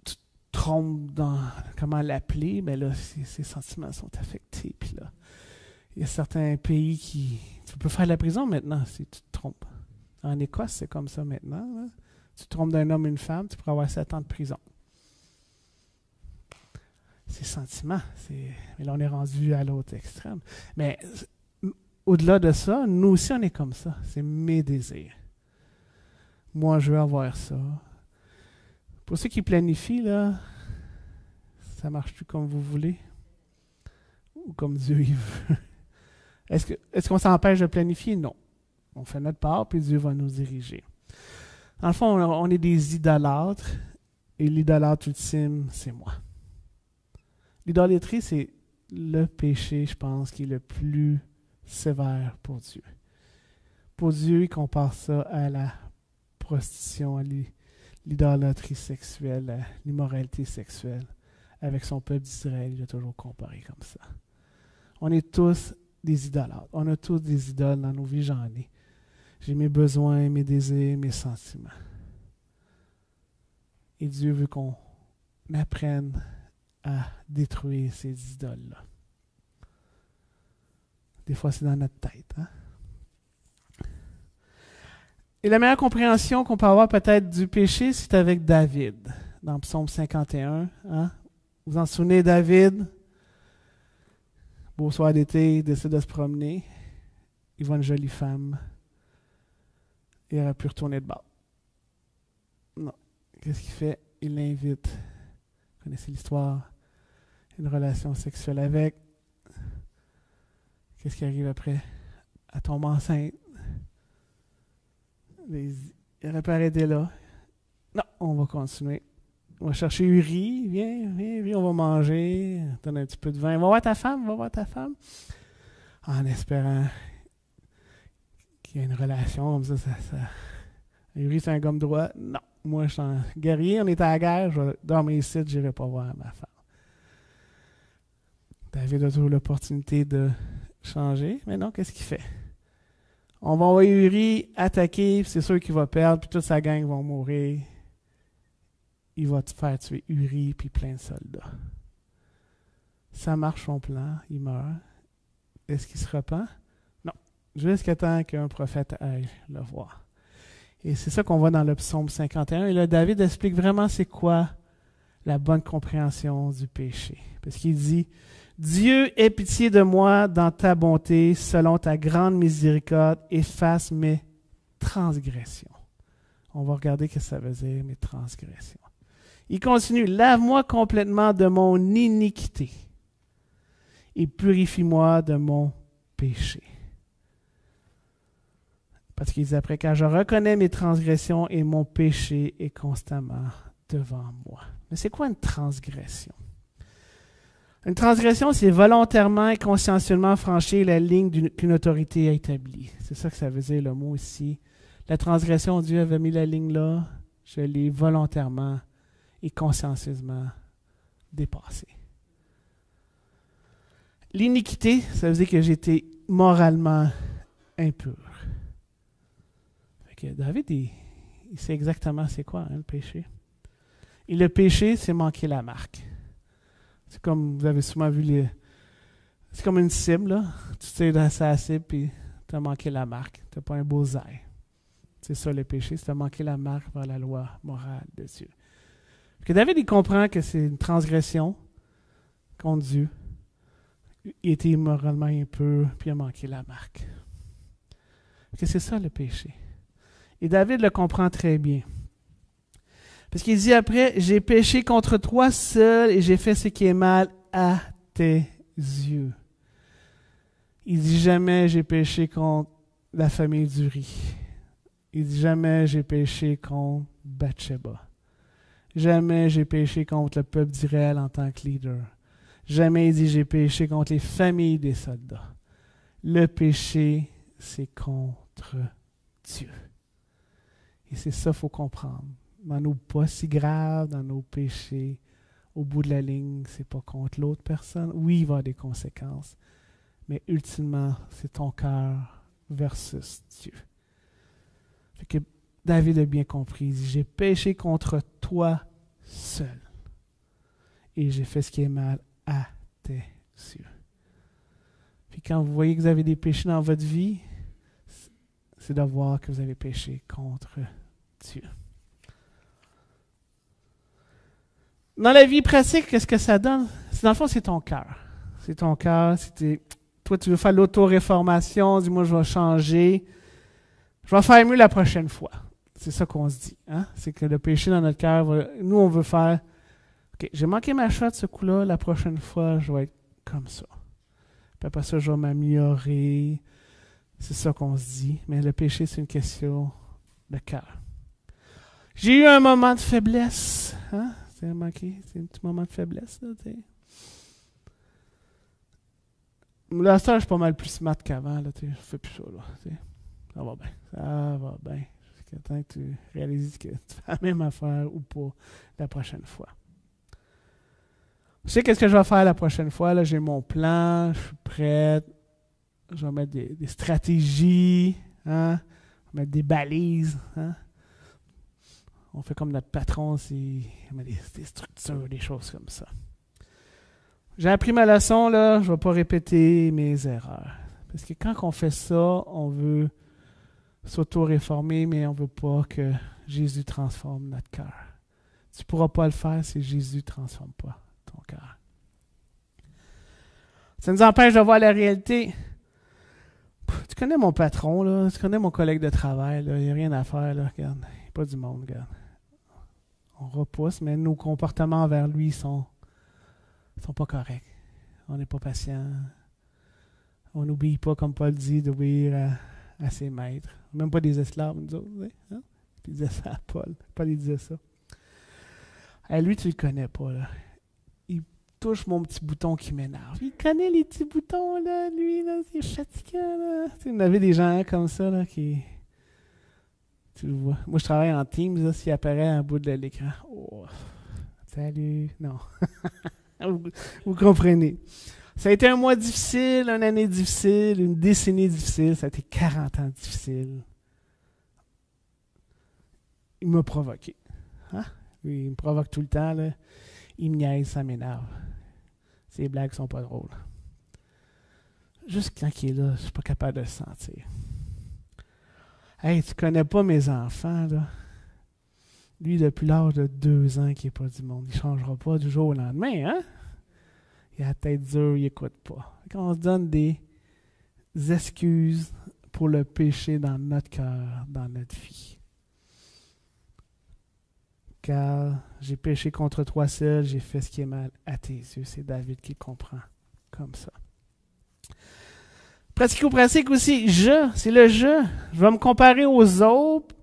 Speaker 1: tu te trompes dans comment l'appeler, mais là, ces sentiments sont affectés. Puis là, il y a certains pays qui... Tu peux faire de la prison maintenant si tu te trompes. En Écosse, c'est comme ça maintenant. Là. Tu te trompes d'un homme ou une femme, tu pourras avoir 7 ans de prison. C'est sentiments. Mais là, on est rendu à l'autre extrême. Mais au-delà de ça, nous aussi, on est comme ça. C'est mes désirs. Moi, je veux avoir ça. Pour ceux qui planifient, là, ça marche-tu comme vous voulez? Ou comme Dieu il veut? Est-ce qu'on s'empêche de planifier? Non. On fait notre part, puis Dieu va nous diriger. Dans le fond, on est des idolâtres, et l'idolâtre ultime, c'est moi. L'idolâtrie, c'est le péché, je pense, qui est le plus sévère pour Dieu. Pour Dieu, il compare ça à la prostitution, à l'idolâtrie sexuelle, à l'immoralité sexuelle. Avec son peuple d'Israël, il a toujours comparé comme ça. On est tous des idolâtres. On a tous des idoles dans nos vies, j'en ai. J'ai mes besoins, mes désirs, mes sentiments. Et Dieu veut qu'on apprenne à détruire ces idoles-là. Des fois, c'est dans notre tête. Hein? Et la meilleure compréhension qu'on peut avoir peut-être du péché, c'est avec David, dans Psaume 51. Hein? Vous vous en souvenez, David? Beau soir d'été, il décide de se promener. Il voit une jolie femme. Il aurait pu retourner de bord. Non. Qu'est-ce qu'il fait? Il l'invite. Vous connaissez l'histoire. Une relation sexuelle avec. Qu'est-ce qui arrive après? Elle tombe enceinte. Il aurait pu arrêter là. Non, on va continuer. On va chercher Uri. Viens, on va manger. Donne un petit peu de vin. Va voir ta femme, En espérant qu'il y ait une relation comme ça. Uri, c'est un gomme droit. Non. Moi, je suis un guerrier, on est à la guerre, je vais dormir ici, je n'irai pas voir ma femme. David a toujours l'opportunité de changer, mais non, qu'est-ce qu'il fait? On va envoyer Uri attaquer, c'est sûr qu'il va perdre, puis toute sa gang va mourir. Il va te faire tuer Uri, puis plein de soldats. Ça marche son plan, il meurt. Est-ce qu'il se repent? Non. Jusqu'à temps qu'un prophète aille le voir. Et c'est ça qu'on voit dans le psaume 51. Et là, David explique vraiment c'est quoi la bonne compréhension du péché. Parce qu'il dit, « Dieu, aie pitié de moi dans ta bonté, selon ta grande miséricorde, efface mes transgressions. » On va regarder ce que ça veut dire, mes transgressions. Il continue, « Lave-moi complètement de mon iniquité et purifie-moi de mon péché. » Parce qu'il dit après, « Car je reconnais mes transgressions et mon péché est constamment devant moi. » Mais c'est quoi une transgression? Une transgression, c'est volontairement et consciencieusement franchir la ligne qu'une autorité a établie. C'est ça que ça veut dire le mot ici. La transgression, Dieu avait mis la ligne là, je l'ai volontairement et consciencieusement dépassée. L'iniquité, ça veut dire que j'étais moralement impur. Fait que David, il sait exactement c'est quoi le péché. Et le péché, c'est manquer la marque. C'est comme, vous avez souvent vu, c'est comme une cible, là. Tu sais, dans sa cible, puis tu as manqué la marque. Tu n'as pas un bullseye. C'est ça le péché, c'est de manquer la marque par la loi morale de Dieu. Parce que David, il comprend que c'est une transgression contre Dieu. Il était immoralement impur, puis il a manqué la marque. Parce que c'est ça le péché. Et David le comprend très bien. Parce qu'il dit après, « J'ai péché contre toi seul et j'ai fait ce qui est mal à tes yeux. » Il dit jamais, « J'ai péché contre la famille d'Uri. » Il dit jamais, « J'ai péché contre Bathsheba. » Jamais, « J'ai péché contre le peuple d'Israël en tant que leader. » Jamais, il dit, « J'ai péché contre les familles des soldats. » Le péché, c'est contre Dieu. Et c'est ça qu'il faut comprendre. Dans nos pas si graves, dans nos péchés, au bout de la ligne, c'est pas contre l'autre personne. Oui, il va y avoir des conséquences, mais ultimement, c'est ton cœur versus Dieu. Fait que David a bien compris. Il dit, j'ai péché contre toi seul. Et j'ai fait ce qui est mal à tes yeux. Puis quand vous voyez que vous avez des péchés dans votre vie, c'est de voir que vous avez péché contre Dieu. Dans la vie pratique, qu'est-ce que ça donne? Dans le fond, c'est ton cœur. C'est ton cœur. Toi, tu veux faire l'auto-réformation. Dis-moi, je vais changer. Je vais faire mieux la prochaine fois. C'est ça qu'on se dit. Hein? C'est que le péché dans notre cœur, nous, on veut faire, OK, j'ai manqué ma shot ce coup-là. La prochaine fois, je vais être comme ça. Puis après ça, je vais m'améliorer. C'est ça qu'on se dit. Mais le péché, c'est une question de cœur. J'ai eu un moment de faiblesse. Hein? C'est manqué, c'est un petit moment de faiblesse. Là, ça, je suis pas mal plus smart qu'avant. Je fais plus ça. Là, ça va bien. Ça va bien. Jusqu'à temps que tu réalises que tu fais la même affaire ou pas la prochaine fois. Je sais qu'est-ce que je vais faire la prochaine fois. Là, j'ai mon plan, je suis prête. Je vais mettre des stratégies. Hein? Je vais mettre des balises. Hein? On fait comme notre patron, il met des structures, des choses comme ça. J'ai appris ma leçon, là, je ne vais pas répéter mes erreurs. Parce que quand on fait ça, on veut s'auto-réformer, mais on ne veut pas que Jésus transforme notre cœur. Tu ne pourras pas le faire si Jésus ne transforme pas ton cœur. Ça nous empêche de voir la réalité. Tu connais mon patron, là, tu connais mon collègue de travail, il n'y a rien à faire, là, regarde. Il n'y a pas du monde, regarde. On repousse, mais nos comportements envers lui sont pas corrects. On n'est pas patient. On n'obéit pas, comme Paul dit, d'obéir à ses maîtres. Même pas des esclaves, nous autres. Hein? Puis il disait ça à Paul. Paul, il disait ça. Lui, tu le connais pas, là. Il touche mon petit bouton qui m'énerve. Il connaît les petits boutons, là, lui, là, c'est fatigant, là. Tu sais, il y avait des gens comme ça, là, qui... Tu le vois. Moi, je travaille en Teams, là, s'il apparaît à bout de l'écran. Oh, salut. Non. vous comprenez. Ça a été un mois difficile, une année difficile, une décennie difficile. Ça a été 40 ans difficile. Il m'a provoqué. Hein? Oui, il me provoque tout le temps, là. Il me niaise, ça m'énerve. Ces blagues sont pas drôles. Juste quand il est là, je suis pas capable de le sentir. Hey, tu connais pas mes enfants, là. Lui, depuis l'âge de 2 ans qu'il n'est pas du monde. Il ne changera pas du jour au lendemain, hein? Il a la tête dure, il n'écoute pas. Quand on se donne des excuses pour le péché dans notre cœur, dans notre vie. Car j'ai péché contre toi seul, j'ai fait ce qui est mal à tes yeux. C'est David qui comprend comme ça. Pratico-pratique aussi, c'est le je. Je vais me comparer aux autres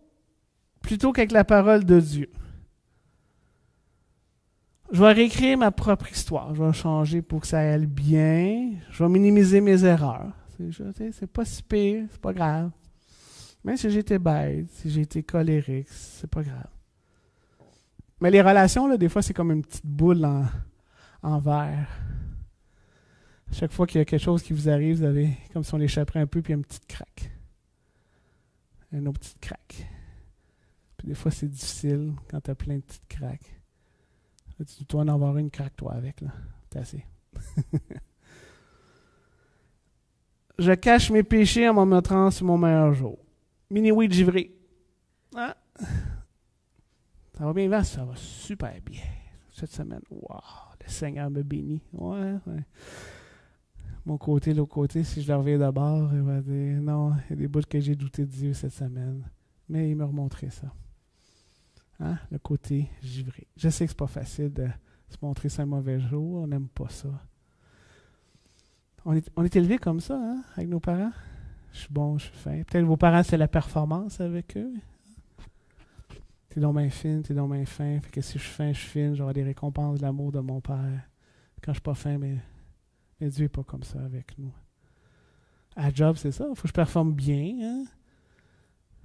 Speaker 1: plutôt qu'avec la parole de Dieu. Je vais réécrire ma propre histoire. Je vais changer pour que ça aille bien. Je vais minimiser mes erreurs. C'est pas si pire, c'est pas grave. Même si j'ai été bête, si j'ai été colérique, c'est pas grave. Mais les relations, là, des fois, c'est comme une petite boule en verre. Chaque fois qu'il y a quelque chose qui vous arrive, vous avez comme si on l'échapperait un peu, puis il y a une petite craque. Une autre petite craque. Puis des fois, c'est difficile quand tu as plein de petites craques. Là, tu dois en avoir une craque, toi, avec. Là. C'est assez. Je cache mes péchés en me montrant sur mon meilleur jour. Mini-weed givré. Ah. Ça va bien, Vincent? Ça va super bien. Cette semaine, wow, le Seigneur me bénit. Ouais. Mon côté, l'autre côté, si je le reviens d'abord, il va dire, non, il y a des bouts que j'ai douté de Dieu cette semaine. Mais il m'a remontré ça. Hein? Le côté givré. Je sais que c'est pas facile de se montrer ça un mauvais jour. On n'aime pas ça. On est élevés comme ça, hein, avec nos parents. Je suis bon, je suis fin. Peut-être vos parents, c'est la performance avec eux. T'es donc bien fine, t'es donc bien fin. Fait que si je suis fin, je suis fine. J'aurai des récompenses de l'amour de mon père. Quand je suis pas fin, mais Dieu n'est pas comme ça avec nous. À la job, c'est ça. Il faut que je performe bien. Hein?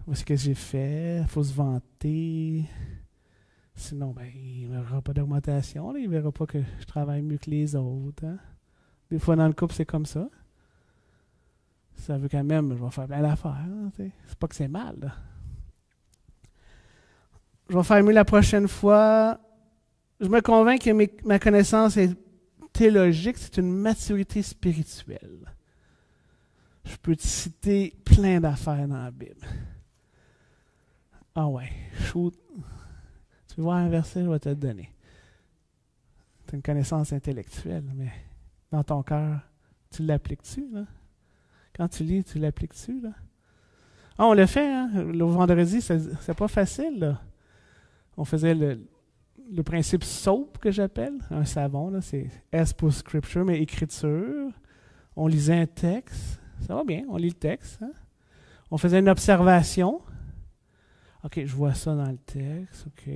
Speaker 1: Voici ce que j'ai fait. Il faut se vanter. Sinon, il ne verra pas d'augmentation. Là. Il ne verra pas que je travaille mieux que les autres. Hein? Des fois, dans le couple, c'est comme ça. Ça veut quand même, je vais faire plein d'affaires. Hein, c'est pas que c'est mal. Là. Je vais faire mieux la prochaine fois. Je me convainc que ma connaissance est théologique, c'est une maturité spirituelle. Je peux te citer plein d'affaires dans la Bible. Ah ouais, shoot. Tu veux voir un verset, je vais te le donner. Tu as une connaissance intellectuelle, mais dans ton cœur, tu l'appliques-tu, là? Quand tu lis, tu l'appliques-tu, là? Ah, on l'a fait, hein? Le vendredi, c'est pas facile, là. On faisait le principe SOAP que j'appelle, un savon, là, c'est S pour scripture, mais écriture. On lisait un texte. Ça va bien, on lit le texte. Hein? On faisait une observation. OK, je vois ça dans le texte. OK.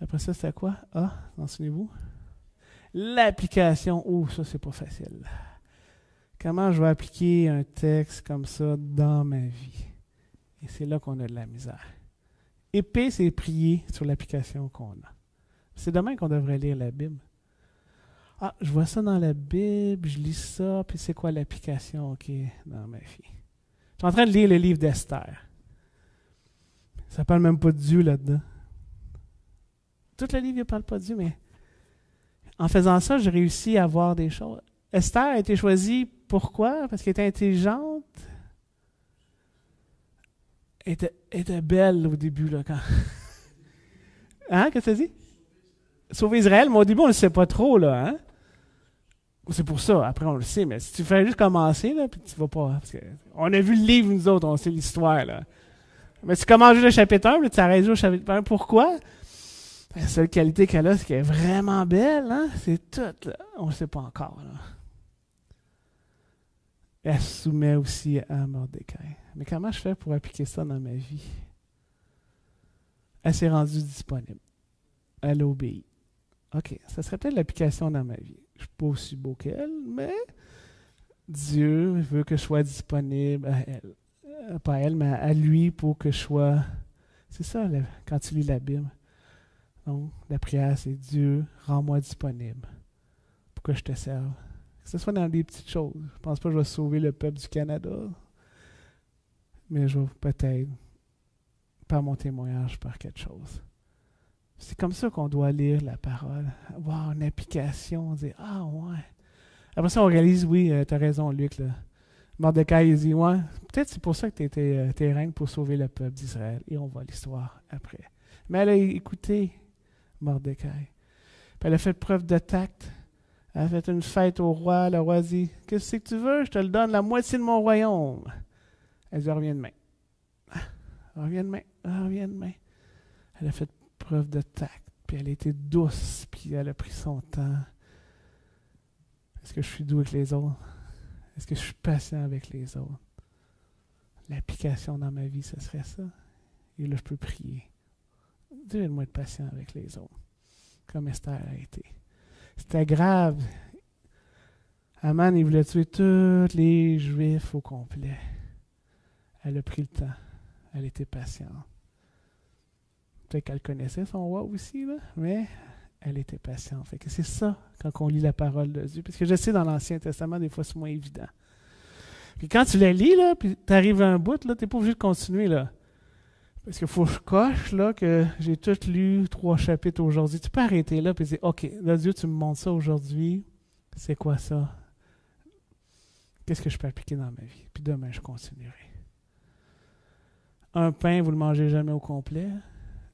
Speaker 1: Après ça, c'était quoi? Ah, en souvenez-vous? L'application. Oh, ça, c'est pas facile. Comment je vais appliquer un texte comme ça dans ma vie? Et c'est là qu'on a de la misère. Épée, c'est prier sur l'application qu'on a. C'est demain qu'on devrait lire la Bible. Ah, je vois ça dans la Bible, je lis ça, puis c'est quoi l'application, OK, dans ma vie? Je suis en train de lire le livre d'Esther. Ça ne parle même pas de Dieu là-dedans. Tout le livre ne parle pas de Dieu, mais en faisant ça, j'ai réussi à voir des choses. Esther a été choisie, pourquoi? Parce qu'elle était intelligente. Elle était belle au début, là, quand... Hein, qu'est-ce que tu as dit? Sauver Israël, mais au début, on ne le sait pas trop, là, hein? C'est pour ça, après, on le sait, mais si tu fais juste commencer, là, puis tu vas pas... Parce que on a vu le livre, nous autres, on sait l'histoire, là. Mais tu commences juste le chapitre 1, puis tu arrêtes juste au chapitre 1. Pourquoi? La seule qualité qu'elle a, c'est qu'elle est vraiment belle, hein? C'est tout, là. On ne sait pas encore, là. Elle se soumet aussi à Mordecai. Mais comment je fais pour appliquer ça dans ma vie? Elle s'est rendue disponible. elle obéit. OK, ça serait peut-être l'application dans ma vie. Je ne suis pas aussi beau qu'elle, mais Dieu veut que je sois disponible à elle. Pas à elle, mais à lui pour que je sois... C'est ça, quand tu lis la Bible. Donc, la prière, c'est Dieu, rends-moi disponible pour que je te serve. Que ce soit dans des petites choses. Je ne pense pas que je vais sauver le peuple du Canada, mais je vais peut-être, par mon témoignage, faire quelque chose. C'est comme ça qu'on doit lire la parole. Avoir une application, on dit « Ah, ouais ». Après ça, on réalise « Oui, tu as raison, Luc. » Mordecai, il dit « Ouais, peut-être c'est pour ça que tu étais reine pour sauver le peuple d'Israël. » Et on voit l'histoire après. Mais elle a écouté Mordecai. Puis elle a fait preuve de tact. Elle a fait une fête au roi. Le roi dit « Qu'est-ce que tu veux? Je te le donne, la moitié de mon royaume. » Elle dit « Reviens demain. » Reviens demain. Reviens demain. Elle a fait preuve de tact. Puis elle a été douce. Puis elle a pris son temps. Est-ce que je suis doux avec les autres? Est-ce que je suis patient avec les autres? L'application dans ma vie, ce serait ça. Et là, je peux prier. Dieu, aide-moi être patient avec les autres. Comme Esther a été. C'était grave. Aman, il voulait tuer tous les Juifs au complet. Elle a pris le temps. Elle était patiente. Peut-être qu'elle connaissait son roi aussi, là, mais elle était patiente. Fait que c'est ça quand on lit la parole de Dieu. Parce que je sais, dans l'Ancien Testament, des fois, c'est moins évident. Puis quand tu la lis, là, puis tu arrives à un bout, là, tu n'es pas obligé de continuer, là. Parce qu'il faut que je coche, là, que j'ai tout lu 3 chapitres aujourd'hui. Tu peux arrêter là, puis dire, OK, là, Dieu, tu me montres ça aujourd'hui. C'est quoi ça? Qu'est-ce que je peux appliquer dans ma vie? Puis demain, je continuerai. Un pain, vous ne le mangez jamais au complet,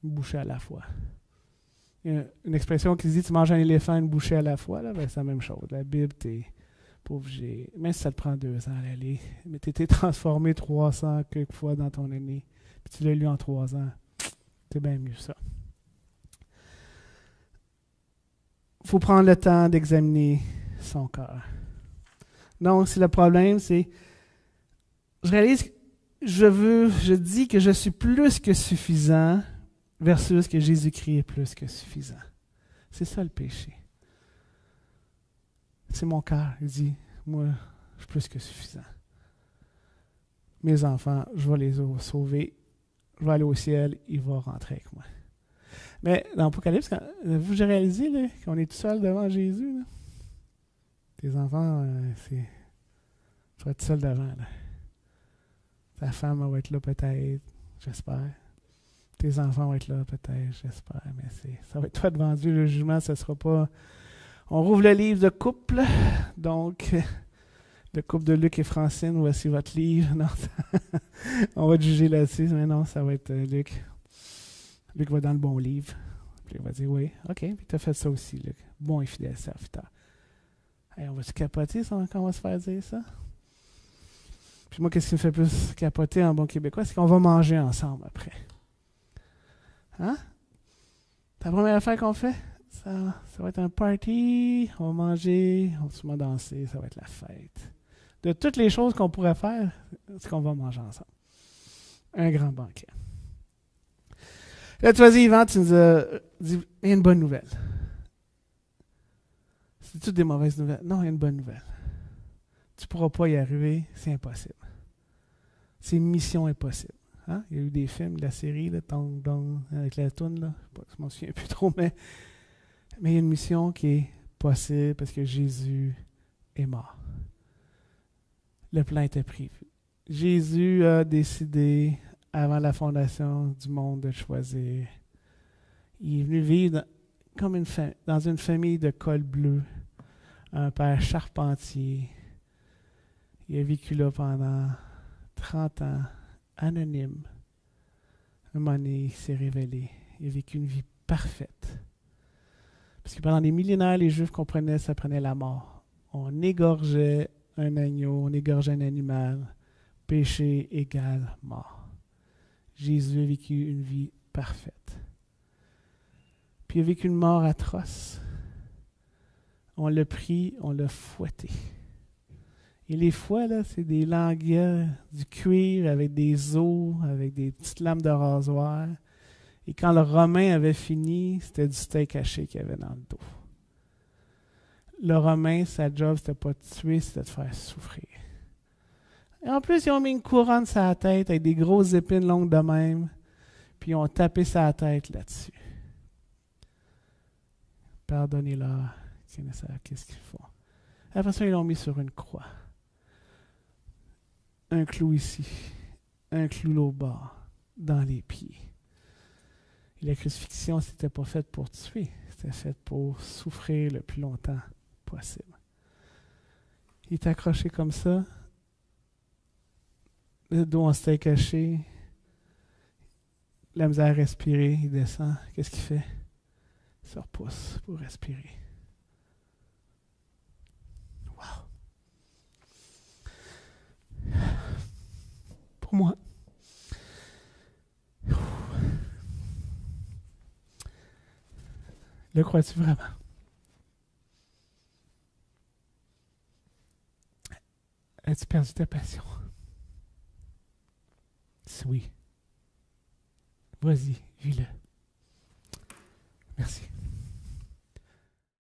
Speaker 1: une bouchée à la fois. Il y a une expression qui dit, tu manges un éléphant, une bouchée à la fois, là, ben, c'est la même chose. La Bible, t'es pas obligé. Même si ça te prend 2 ans à la lire, mais tu été transformé 300 quelques fois dans ton année, puis tu l'as lu en 3 ans. C'est bien mieux ça. Il faut prendre le temps d'examiner son cœur. Donc, c'est le problème, c'est je réalise que je dis que je suis plus que suffisant versus que Jésus-Christ est plus que suffisant. C'est ça le péché. C'est mon cœur. Il dit, moi, je suis plus que suffisant. Mes enfants, je vais les sauver. Je vais aller au ciel, il va rentrer avec moi. Mais dans l'Apocalypse, vous j'ai réalisé là, qu'on est tout seul devant Jésus. Là. Tes enfants, tu vas être seul devant. Là. Ta femme va être là peut-être, j'espère. Tes enfants vont être là peut-être, j'espère. Mais ça va être toi devant Dieu. Le jugement, ce ne sera pas... On rouvre le livre de couple. Donc, le couple de Luc et Francine, voici votre livre. Non, on va te juger là-dessus. Mais non, ça va être Luc. Luc va dans le bon livre. Puis il va dire oui, OK, puis tu as fait ça aussi, Luc. Bon et fidèle serviteur. Hey, on va se capoter quand on va se faire dire ça? Puis moi, qu'est-ce qui me fait plus capoter en bon québécois? C'est qu'on va manger ensemble après. Hein? C'est la première affaire qu'on fait? Ça va être un party, on va manger, on va sûrement danser, ça va être la fête. De toutes les choses qu'on pourrait faire, c'est qu'on va manger ensemble. Un grand banquet. Là, tu vas dire, Yvan, tu nous as dit, il y a une bonne nouvelle. C'est toutes des mauvaises nouvelles. Non, il y a une bonne nouvelle. Tu ne pourras pas y arriver, c'est impossible. C'est une mission impossible. Hein? Il y a eu des films, de la série, là, avec la toune, là. Je ne m'en souviens plus trop, mais il y a une mission qui est possible parce que Jésus est mort. Le plan était prévu. Jésus a décidé, avant la fondation du monde, de choisir. Il est venu vivre dans une famille de col bleu, un père charpentier. Il a vécu là pendant 30 ans, anonyme. Un moment donné, il s'est révélé. Il a vécu une vie parfaite. Parce que pendant des millénaires, les Juifs comprenaient, ça prenait la mort. On égorgeait un agneau, on égorgeait un animal. Péché égale mort. Jésus a vécu une vie parfaite. Puis il a vécu une mort atroce. On l'a pris, on l'a fouetté. Et les fouets, là, c'est des langueurs, du cuir avec des os, avec des petites lames de rasoir. Et quand le Romain avait fini, c'était du steak haché qu'il y avait dans le dos. Le Romain, sa job, c'était pas de tuer, c'était de faire souffrir. Et en plus, ils ont mis une couronne sur la tête avec des grosses épines longues de même, puis ils ont tapé sa tête là-dessus. Pardonnez-leur, qu'est-ce qu'ils font. Après ça, ils l'ont mis sur une croix. Un clou ici, un clou là au bas, dans les pieds. Et la crucifixion, c'était pas faite pour tuer, c'était fait pour souffrir le plus longtemps possible. Il est accroché comme ça, le dos en steak caché, la misère à respirer, il descend. Qu'est-ce qu'il fait? Il se repousse pour respirer. Wow! Pour moi, le crois-tu vraiment? As-tu perdu ta passion? Si oui, vas-y, vis-le.